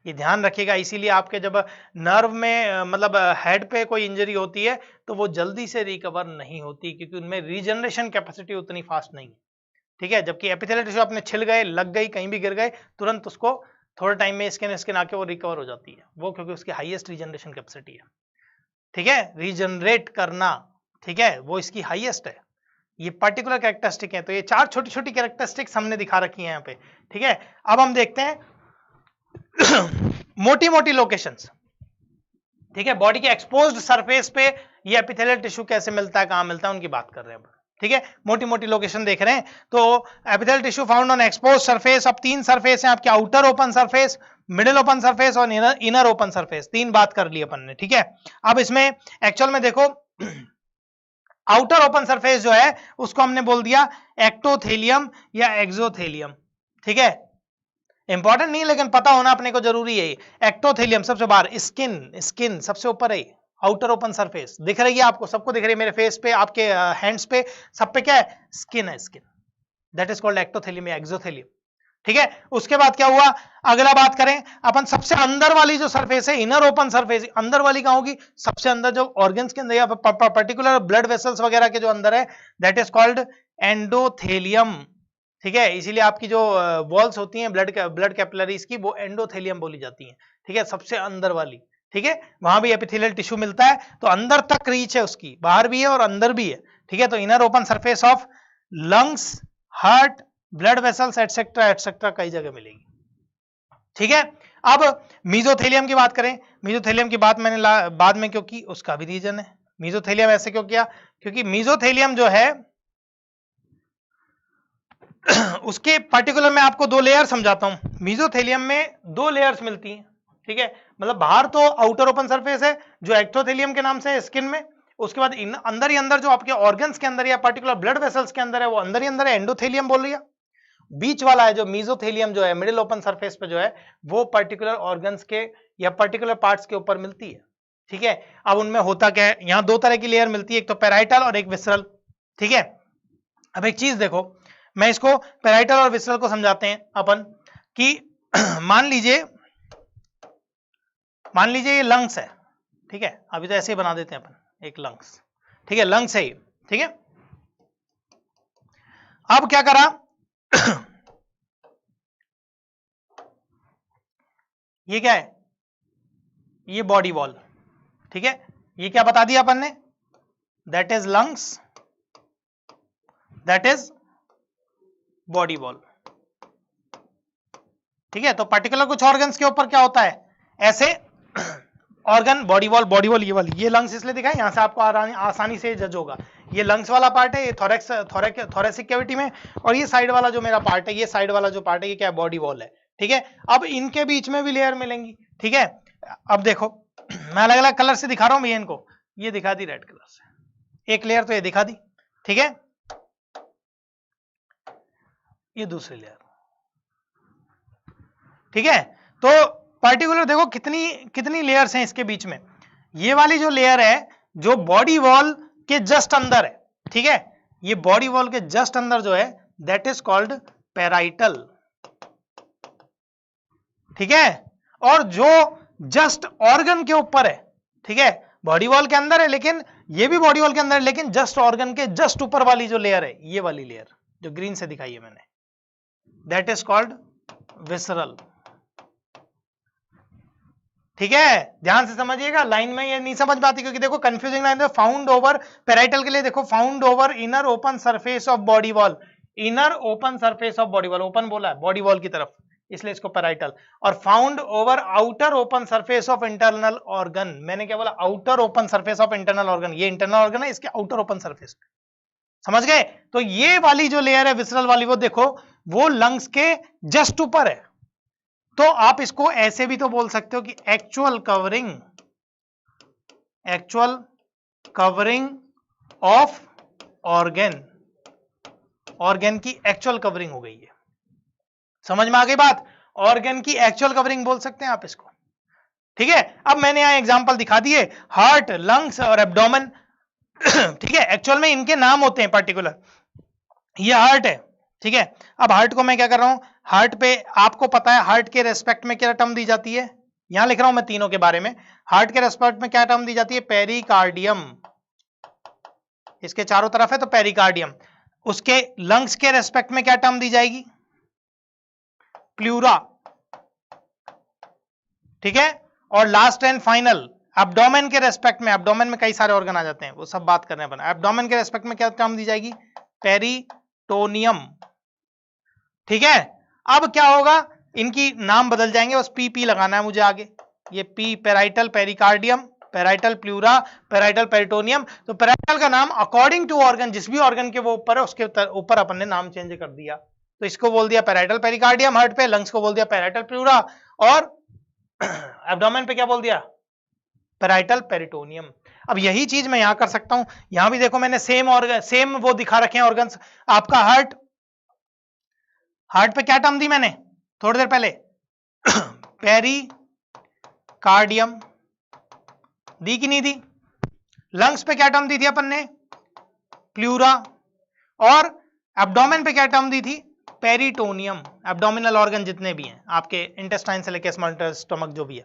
ये ध्यान रखिएगा। इसीलिए आपके जब नर्व में मतलब हेड पे कोई इंजरी होती है तो वो जल्दी से रिकवर नहीं होती, क्योंकि उनमें रीजनरेशन कैपेसिटी उतनी फास्ट नहीं है, ठीक है। जबकि एपिथेलियल टिश्यू अपने छिल गए, लग गई, कहीं भी गिर गए, तुरंत उसको थोड़े टाइम में स्किन आके वो रिकवर हो जाती है, वो क्योंकि उसकी हाईएस्ट रीजनरेशन कैपेसिटी है, ठीक है, रीजनरेट करना, ठीक है, वो इसकी हाईएस्ट है। ये पर्टिकुलर कैरेक्टरिस्टिक है। तो ये चार छोटी छोटी कैरेक्टरिस्टिक्स हमने दिखा रखी है यहाँ पे, ठीक है। अब हम देखते हैं मोटी मोटी लोकेशंस, ठीक है, बॉडी के एक्सपोज्ड सरफेस पे ये एपिथेलियल टिश्यू कैसे मिलता है, कहां मिलता है, उनकी बात कर रहे हैं, ठीक है, मोटी मोटी लोकेशन देख रहे हैं। तो epithelial tissue found on exposed surface, अब तीन सरफेस हैं आपके, outer open surface, middle open surface और इनर ओपन सरफेस, तीन बात कर ली अपन ने, ठीक है। अब इसमें एक्चुअल में देखो आउटर ओपन सरफेस जो है उसको हमने बोल दिया एक्टोथेलियम या एक्सोथेलियम, ठीक है, इंपॉर्टेंट नहीं लेकिन पता होना अपने को जरूरी है। एक्टोथेलियम सबसे बाहर, स्किन सबसे ऊपर है, आउटर ओपन सरफेस दिख रही है आपको, सबको दिख रही है, मेरे फेस पे, आपके हैंड्स पे, सब पे क्या है, स्किन है, स्किन, दैट इज कॉल्ड एक्टोथेलियम या एक्सोथेलियम, ठीक है। उसके बाद क्या हुआ, अगला बात करें अपन, सबसे अंदर वाली जो सरफेस है, इनर ओपन सरफेस, अंदर वाली कहां होगी, सबसे अंदर जो ऑर्गन्स के अंदर या पर्टिकुलर ब्लड वेसल्स वगैरह के जो अंदर है, दैट इज कॉल्ड एंडोथेलियम, ठीक है। इसीलिए आपकी जो वॉल्स होती हैं ब्लड कैपिलरीज की, वो एंडोथेलियम बोली जाती हैं, ठीक है, सबसे अंदर वाली, ठीक है, वहां भी एपिथेलियल टिश्यू मिलता है, तो अंदर तक रीच है उसकी, बाहर भी है और अंदर भी है, ठीक है। तो inner open surface of lungs, heart, blood vessels etcetera etcetera कई जगह मिलेगी, ठीक है। अब मीजोथेलियम की बात करें, मीजोथेलियम की बात मैंने बाद में क्यों की, उसका भी रीजन है। मीजोथेलियम ऐसे क्यों किया, क्योंकि मीजोथेलियम जो है उसके पर्टिकुलर मैं आपको दो लेयर समझाता हूं। मीजोथेलियम में दो लेयर्स मिलती हैं, ठीक है, मतलब बाहर तो आउटर ओपन सरफेस है जो एक्टोथेलियम के नाम से है स्किन में, उसके बाद अंदर ही अंदर जो आपके ऑर्गन्स के अंदर या पर्टिकुलर ब्लड वेसल्स के अंदर है, वो अंदर ही अंदर है, एंडोथेलियम बोल रही है। बीच वाला है जो मीजोथेलियम जो है मिडिल ओपन सरफेस पे जो है, वो पर्टिकुलर ऑर्गन्स के या पर्टिकुलर पार्ट्स के ऊपर मिलती है, ठीक है। अब उनमें होता क्या है, यहां दो तरह की लेयर मिलती है, एक तो पैराइटल और एक विसरल, ठीक है। अब एक चीज देखो, मैं इसको पैराइटल और विसरल को समझाते हैं अपन कि मान लीजिए ये लंग्स है, ठीक है, अभी तो ऐसे ही बना देते हैं अपन, एक लंग्स, ठीक है, लंग्स है ये, ठीक है। अब क्या करा ये क्या है, ये बॉडी वॉल, ठीक है, ये क्या बता दिया अपन ने, that is lungs, that is body wall, ठीक है। तो पर्टिकुलर कुछ ऑर्गन्स के ऊपर क्या होता है, ऐसे ऑर्गन, बॉडी वॉल ये वाली, ये लंग्स इसलिए दिखाए, यहां से आपको आसानी से जज होगा, ये लंग्स वाला पार्ट है, ये थोरेसिक कैविटी में, और ये साइड वाला जो मेरा पार्ट है, ये साइड वाला जो पार्ट है, ये क्या है, बॉडी वॉल है, ठीक है। अब इनके बीच में भी लेयर मिलेंगी, ठीक है। अब देखो मैं अलग अलग कलर से दिखा रहा हूं भैया इनको, ये दिखा दी रेड कलर से, एक लेयर तो ये दिखा दी, ठीक है, ये दूसरी लेयर, ठीक है। तो पर्टिकुलर देखो कितनी लेयर्स हैं इसके बीच में, ये वाली जो लेयर है जो बॉडी वॉल के जस्ट अंदर है, ठीक है, ये बॉडी वॉल के जस्ट अंदर जो है, दैट इज कॉल्ड पैराइटल, ठीक है। और जो जस्ट ऑर्गन के ऊपर है, ठीक है, बॉडी वॉल के अंदर है, लेकिन ये भी बॉडी वॉल के अंदर है, लेकिन जस्ट ऑर्गन के जस्ट ऊपर वाली जो लेयर है, ये वाली लेयर जो ग्रीन से दिखाई है मैंने, दैट इज कॉल्ड विसरल, ठीक है। ध्यान से समझिएगा, लाइन में ये नहीं समझ पाती क्योंकि देखो कंफ्यूजिंग लाइन है, फाउंड ओवर पैराइटल के लिए देखो, found over inner open surface of body wall, inner open surface of body wall, open बोला है बॉडी वॉल की तरफ, इसलिए इसको पैराइटल, और found over outer open surface of internal organ, मैंने क्या बोला, outer open surface of internal organ, ये इंटरनल ऑर्गन है, इसके आउटर ओपन सरफेस, समझ गए। तो ये वाली जो लेयर है विसरल वाली, वो देखो वो लंग्स के जस्ट ऊपर है, तो आप इसको ऐसे भी तो बोल सकते हो कि एक्चुअल कवरिंग ऑफ ऑर्गन की एक्चुअल कवरिंग हो गई है, समझ में आ गई बात, ऑर्गन की एक्चुअल कवरिंग बोल सकते हैं आप इसको, ठीक है। अब मैंने यहां एग्जांपल दिखा दिए, हार्ट, लंग्स और एब्डोमेन, ठीक है, एक्चुअल में इनके नाम होते हैं पर्टिकुलर, ये हार्ट है, ठीक है। अब हार्ट को मैं क्या कर रहा हूं, हार्ट पे आपको पता है हार्ट के रेस्पेक्ट में क्या टर्म दी जाती है, यहां लिख रहा हूं मैं तीनों के बारे में, हार्ट के रेस्पेक्ट में क्या टर्म दी जाती है, पेरिकार्डियम, इसके चारों तरफ है तो पेरिकार्डियम, उसके लंग्स के रेस्पेक्ट में क्या टर्म दी जाएगी, प्लूरा, ठीक है। और लास्ट एंड फाइनल एब्डोमेन के रेस्पेक्ट में, एब्डोमेन में कई सारे ऑर्गन आ जाते हैं, वो सब बात करने पर, एब्डोमेन के रेस्पेक्ट में क्या टर्म दी जाएगी, पेरिटोनियम, ठीक है। अब क्या होगा, इनकी नाम बदल जाएंगे, बस पी लगाना है मुझे आगे। ये P parietal pericardium, parietal pleura, parietal peritoneum. तो पेराइटल का नाम अकॉर्डिंग टू ऑर्गन, जिस भी ऑर्गन के वो ऊपर है उसके ऊपर अपन ने नाम चेंज कर दिया। तो इसको बोल दिया पेराइटल पेरिकार्डियम हार्ट पे, लंग्स को बोल दिया पेराइटल प्लूरा, और एब्डोमेन पे क्या बोल दिया, पेराइटल पेरिटोनियम। अब यही चीज मैं यहां कर सकता हूं, यहां भी देखो मैंने सेम ऑर्गन, सेम वो दिखा रखे हैं ऑर्गन्स। आपका हार्ट, हार्ट पे क्या टर्म दी मैंने थोड़ी देर पहले, पेरिकार्डियम दी कि नहीं दी। लंग्स पे क्या टर्म दी थी अपन ने, प्लूरा, और एब्डोमेन पे क्या टर्म दी थी, पेरिटोनियम। एब्डोमिनल ऑर्गन जितने भी हैं आपके, इंटेस्टाइन से लेकर स्मॉल स्टमक जो भी है।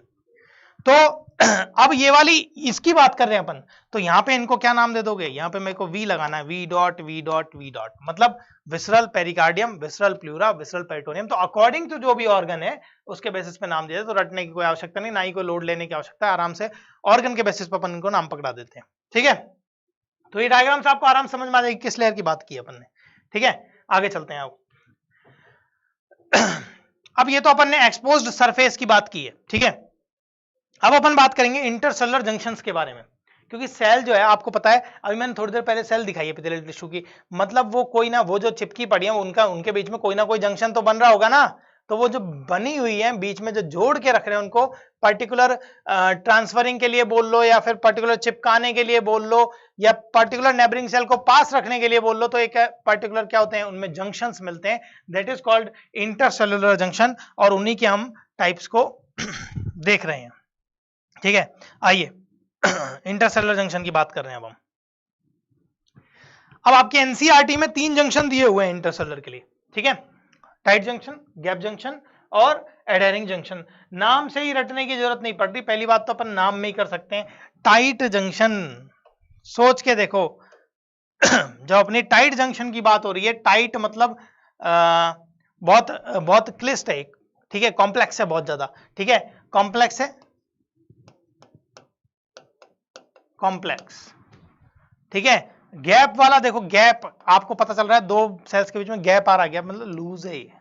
तो अब ये वाली इसकी बात कर रहे हैं अपन, तो यहां पे इनको क्या नाम दे दोगे, यहां पे मेरे को वी लगाना है, V dot V dot V dot, मतलब visceral pericardium, visceral pleura, visceral peritoneum. तो अकॉर्डिंग टू जो भी ऑर्गन है उसके बेसिस पे नाम दिया, तो रटने की कोई आवश्यकता नहीं, ना ही कोई लोड लेने की आवश्यकता है, आराम से ऑर्गन के बेसिस पे अपन इनको नाम पकड़ा देते हैं। ठीक है, तो ये डायग्राम से आपको आराम समझ में आ जाएगी किस लेयर की बात की अपन ने। ठीक है, आगे चलते हैं। अब ये तो अपन ने एक्सपोज्ड सरफेस की बात की है। ठीक है, अब अपन बात करेंगे इंटरसेलुलर जंक्शंस के बारे में, क्योंकि सेल जो है आपको पता है, अभी मैंने थोड़ी देर पहले सेल दिखाई है एपिथेलियल टिश्यू की, मतलब वो कोई ना, वो जो चिपकी पड़ी है उनका, उनके बीच में कोई ना कोई जंक्शन तो बन रहा होगा ना। तो वो जो बनी हुई है बीच में जो जोड़ के रख रहे हैं उनको पर्टिकुलर ट्रांसफरिंग के लिए बोल लो, या फिर पर्टिकुलर चिपकाने के लिए बोल लो, या पर्टिकुलर नेबरिंग सेल को पास रखने के लिए बोल लो, तो एक पर्टिकुलर क्या होते हैं उनमें जंक्शंस मिलते हैं, that is called intercellular junction, और उन्हीं के हम टाइप्स को देख रहे हैं। ठीक है, आइए इंटरसेलुलर जंक्शन की बात कर रहे हैं अब हम। अब आपके एनसीईआरटी में 3 जंक्शन दिए हुए हैं इंटरसेलुलर के लिए। ठीक है, टाइट जंक्शन, गैप जंक्शन और एडहेरिंग जंक्शन। नाम से ही रटने की जरूरत नहीं पड़ती, पहली बात तो अपन नाम में ही कर सकते हैं। टाइट जंक्शन, सोच के देखो जब अपनी टाइट जंक्शन की बात हो रही है, टाइट मतलब बहुत बहुत क्लिष्ट है, ठीक है, कॉम्प्लेक्स है बहुत ज्यादा। ठीक है, कॉम्प्लेक्स है, कॉम्प्लेक्स। ठीक है, गैप वाला देखो, गैप आपको पता चल रहा है 2 सेल्स के बीच में गैप आ रहा है, गैप मतलब लूज है ये।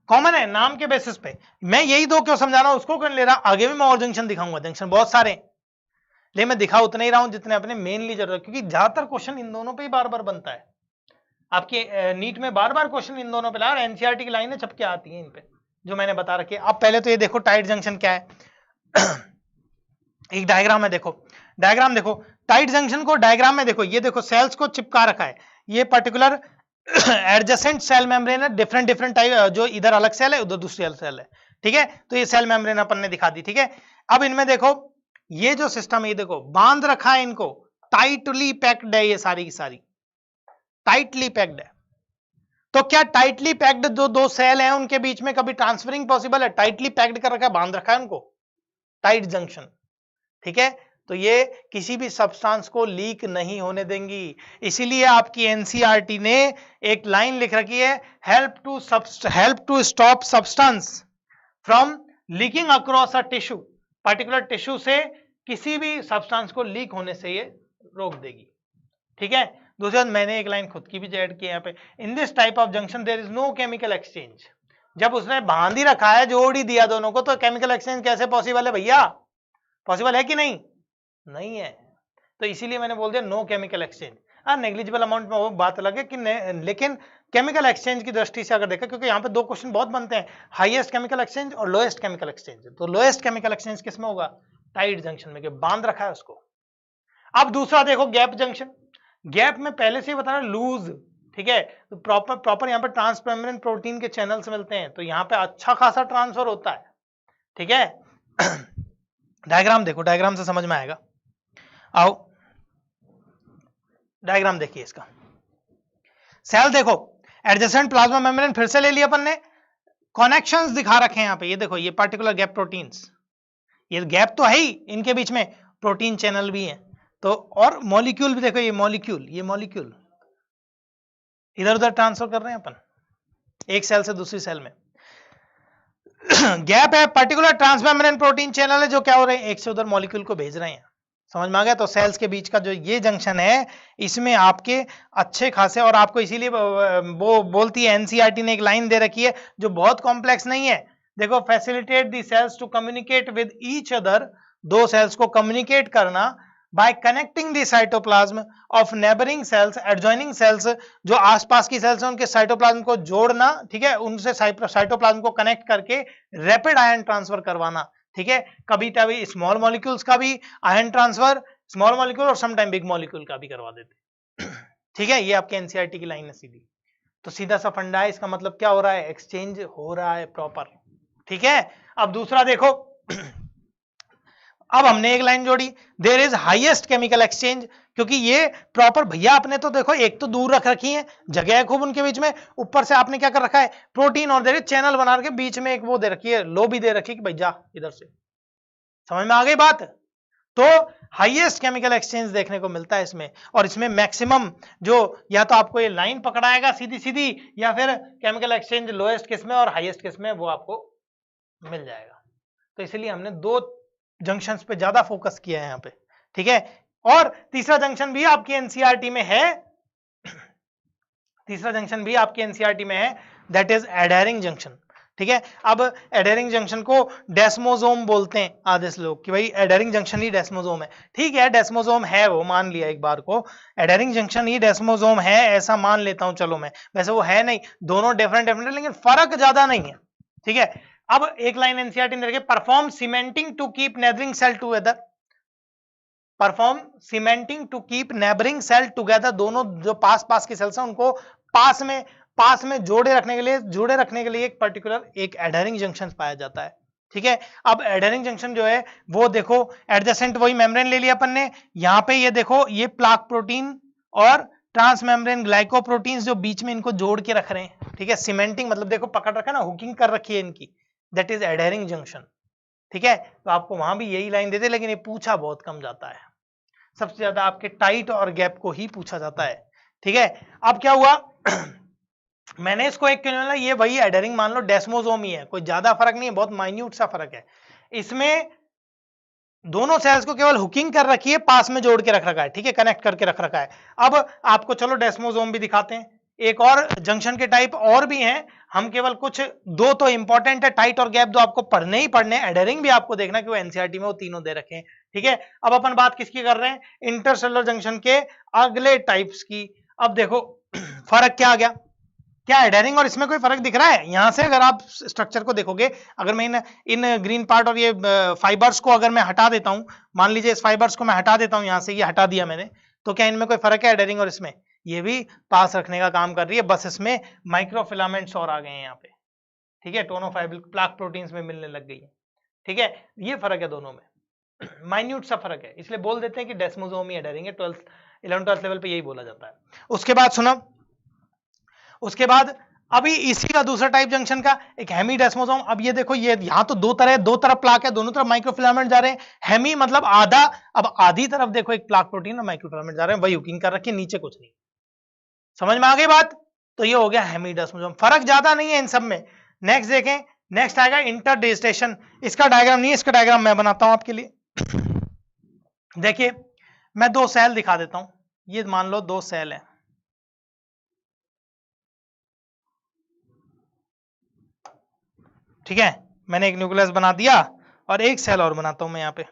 कॉमन है नाम के बेसिस पे। मैं यही 2 क्यों समझा रहा हूं, उसको क्यों ले रहा, आगे भी मैं और जंक्शन दिखाऊंगा, जंक्शन बहुत सारे, लेकिन मैं दिखा उतना ही रहा हूं जितने अपने मेनली जरूरत, क्योंकि ज्यादातर क्वेश्चन इन दोनों पे ही बार बार बनता है। आपके नीट में बार बार क्वेश्चन इन दोनों पे ला, एनसीईआरटी की लाइनें छप के आती हैं इन पे जो मैंने बता रखी है। अब पहले तो ये देखो टाइट जंक्शन क्या है। एक डायग्राम है, देखो डायग्राम देखो, टाइट जंक्शन को डायग्राम में देखो, ये देखो सेल्स को चिपका रखा है, ये पर्टिकुलर एडजेसेंट सेल मेम्ब्रेन है, डिफरेंट डिफरेंट टाइप, जो इधर अलग सेल है उधर दूसरी अलग सेल है। ठीक है, तो ये सेल मेम्ब्रेन अपन ने दिखा दी। ठीक है, अब इनमें देखो ये जो सिस्टम है, ये देखो बांध रखा है इनको, टाइटली पैक्ड है, ये सारी की सारी टाइटली पैक्ड है। तो क्या टाइटली पैक्ड जो 2 सेल हैं उनके बीच में कभी ट्रांसफरिंग पॉसिबल है, टाइटली पैक्ड कर रखा है, बांध रखा है उनको, टाइट जंक्शन। ठीक है, तो ये किसी भी सब्सटेंस को लीक नहीं होने देंगी, इसीलिए आपकी एनसीईआरटी ने एक लाइन लिख रखी है, help to stop substance from leaking across a tissue, particular tissue से किसी भी सब्सटेंस को लीक होने से ये रोक देगी। ठीक है, दूसरी बात मैंने एक लाइन खुद की भी ऐड की है यहाँ पे, in this type of junction there is no chemical exchange. जब उसने बांध ही रखा है, जोड़ ही दिया दोनों को, तो केमिकल एक्सचेंज कैसे पॉसिबल है भैया, पॉसिबल है कि नहीं, नहीं है। तो इसीलिए मैंने बोल दिया नो केमिकल एक्सचेंज। हाँ, नेग्लिजिबल अमाउंट में वो बात अलग है कि लेकिन केमिकल एक्सचेंज की दृष्टि से अगर देखा, क्योंकि यहाँ पे 2 क्वेश्चन बहुत बनते हैं, हाईएस्ट केमिकल एक्सचेंज और लोएस्ट केमिकल एक्सचेंज। तो लोएस्ट केमिकल एक्सचेंज किस में होगा, टाइट जंक्शन में, बांध रखा है उसको। अब दूसरा देखो गैप जंक्शन, गैप में पहले से ही बता रहा लूज। ठीक है, तो प्रॉपर यहाँ पे ट्रांसमेम्ब्रेन प्रोटीन के चैनल्स मिलते हैं, तो यहाँ पे अच्छा खासा ट्रांसफर होता है। ठीक है, डायग्राम देखो, डायग्राम से समझ में आएगा। आओ डायग्राम देखिए इसका, सेल देखो, एडजेसेंट प्लाज्मा मेम्ब्रेन फिर से ले लिया अपन ने, कनेक्शंस दिखा रखे हैं यहाँ पे, ये देखो ये पर्टिकुलर गैप प्रोटीन्स, ये गैप तो है ही, इनके बीच में प्रोटीन चैनल भी है। तो और मॉलिक्यूल भी देखो, ये मॉलिक्यूल इधर उधर ट्रांसफर कर रहे हैं अपन एक सेल से दूसरी सेल में। गैप है, पर्टिकुलर ट्रांसमेम्ब्रेन प्रोटीन चैनल है, जो क्या हो रहे हैं, एक से उधर मॉलिक्यूल को भेज रहे हैं, समझ में आ गया। तो सेल्स के बीच का जो ये जंक्शन है इसमें आपके अच्छे खासे, और आपको इसीलिए वो बोलती है एनसीईआरटी ने एक लाइन दे रखी है जो बहुत कॉम्प्लेक्स नहीं है, देखो facilitate the cells to communicate with each other, दो सेल्स को कम्युनिकेट करना by connecting the cytoplasm of neighbouring cells, adjoining cells, जो आसपास की सेल्स हैं उनके साइटोप्लाज्म को जोड़ना, ठीक है, उनसे साइटोप्लाज्म को कनेक्ट करके रैपिड आयन ट्रांसफर करवाना, ठीक है, कभी कभी स्मॉल मॉलिक्यूल्स का भी आयन ट्रांसफर, स्मॉल मॉलिक्यूल और समटाइम बिग मॉलिक्यूल का भी करवा देते, ठीक है, ये आपके एनसीईआरटी की लाइन है सीधी। तो सीधा सा फंडा है, इसका मतलब क्या हो रहा है, एक्सचेंज हो रहा है प्रॉपर, ठीक है। अब दूसरा देखो, अब हमने एक लाइन जोड़ी, there is highest chemical exchange, क्योंकि ये प्रॉपर भैया आपने तो देखो एक तो दूर रख रखी है, जगह है खूब उनके बीच में, ऊपर से आपने क्या कर रखा है, प्रोटीन और देर चैनल बना के बीच में एक वो दे रखी है, लो भी दे रखी है कि भाई जा इधर से, समझ में आ गई बात। तो हाईएस्ट केमिकल एक्सचेंज देखने को मिलता है इसमें, और इसमें मैक्सिमम जो, या तो आपको ये लाइन पकड़ाएगा सीधी सीधी, या फिर केमिकल एक्सचेंज लोएस्ट किस में और हाईएस्ट किस में वो आपको मिल जाएगा। तो इसलिए हमने दो जंक्शंस पे ज्यादा फोकस किया है यहाँ पे, ठीक है। और तीसरा जंक्शन भी आपकी एनसीईआरटी में है, तीसरा जंक्शन भी आपकी एनसीईआरटी में है, दैट इज एडहेरिंग जंक्शन, ठीक है। अब एडहेरिंग जंक्शन को डेस्मोसोम बोलते हैं आधे लोग कि भाई एडहेरिंग जंक्शन ही डेस्मोसोम है, ठीक है, डेस्मोसोम है वो मान लिया एक बार को, एडहेरिंग जंक्शन ही डेस्मोसोम है ऐसा मान लेता हूं, चलो मैं, वैसे वो है नहीं, दोनों डिफरेंट डिफरेंट है, लेकिन फर्क ज्यादा नहीं है, ठीक है। अब एक लाइन एनसीईआरटी ने रखी, perform cementing to keep neighbouring cell together, perform cementing to keep neighbouring cell together, दोनों जो पास पास की सेल्स हैं उनको पास में जुड़े रखने के लिए एक पर्टिकुलर एक एडहेरिंग जंक्शन पाया जाता है, ठीक है। अब एडहेरिंग जंक्शन जो है वो देखो एडजेसेंट वही मेम्ब्रेन ले लिया अपन ने, यहां पे ये देखो ये प्लाक प्रोटीन और ट्रांसमेम्ब्रेन ग्लाइकोप्रोटीन्स जो बीच में इनको जोड़ के रख रहे हैं, ठीक है, सीमेंटिंग मतलब देखो पकड़ रखा है ना, हुकिंग कर रखी है इनकी, दैट इज एडहेरिंग जंक्शन, ठीक है। तो आपको वहां भी यही लाइन देते, लेकिन ये पूछा बहुत कम जाता है, सबसे ज्यादा आपके टाइट और गैप को ही पूछा जाता है, ठीक है। अब क्या हुआ मैंने इसको एक क्यों, ये वही एडहेरिंग मान लो डेस्मोसोम ही है, कोई ज्यादा फर्क नहीं है, बहुत माइन्यूट सा फर्क है, इसमें दोनों सेल्स को केवल हुकिंग कर रखी है, पास में जोड़ के रख रखा है, ठीक है, कनेक्ट करके रख रखा है। अब आपको चलो डेस्मोसोम भी दिखाते हैं, एक और जंक्शन के टाइप और भी हैं, हम केवल कुछ दो तो इंपॉर्टेंट है, टाइट और गैप, दो आपको पढ़ने ही पढ़ने, एडहेरिंग भी आपको देखना कि वो एनसीईआरटी में वो तीनों दे रखे हैं, ठीक है। अब अपन बात किसकी कर रहे हैं, इंटरसेलुलर जंक्शन के अगले टाइप्स की। अब देखो फर्क क्या आ गया, क्या एडहेरिंग और इसमें कोई फर्क दिख रहा है, यहां से अगर आप स्ट्रक्चर को देखोगे, अगर मैं इन ग्रीन पार्ट और ये फाइबर्स को अगर मैं हटा देता हूं, मान लीजिए इस फाइबर्स को मैं हटा देता हूं, यहां से ये हटा दिया मैंने, तो क्या इनमें कोई फर्क है एडहेरिंग और इसमें, ये भी पास रखने का काम कर रही है, बस इसमें माइक्रोफिलामेंट्स और आ गए हैं यहाँ पे, ठीक है, टोनोफाइब्रिल प्लाक प्रोटीन्स में मिलने लग गई है, ठीक है, ये फर्क है दोनों में, माइन्यूट सा फर्क है, इसलिए बोल देते हैं कि डेस्मोसोम ही एडहेरिंग है, 11th-12th लेवल पे यही बोला जाता है। उसके बाद सुनो, उसके बाद अभी इसी का दूसरा टाइप जंक्शन का एक हेमी डेस्मोसोम। अब ये देखो ये यहां तो दो तरफ प्लाक है, दोनों तरफ माइक्रोफिलामेंट जा रहे हैं, हेमी मतलब आधा, अब आधी तरफ देखो एक प्लाक प्रोटीन और माइक्रोफिलामेंट जा रहे हैं, वही हुकिंग कर रखी है, नीचे कुछ नहीं, समझ में आ गई बात। तो ये हो गया हेमी डेस्मोसोम, फर्क ज्यादा नहीं है इन सब में। नेक्स्ट देखें, नेक्स्ट आएगा इंटरडिजिटेशन, इसका डायग्राम नहीं है, इसका डायग्राम मैं बनाता हूं आपके लिए। देखिए मैं दो सेल दिखा देता हूं, ये मान लो दो सेल है, ठीक है, मैंने एक न्यूक्लियस बना दिया और एक सेल और बनाता हूं मैं यहां पे,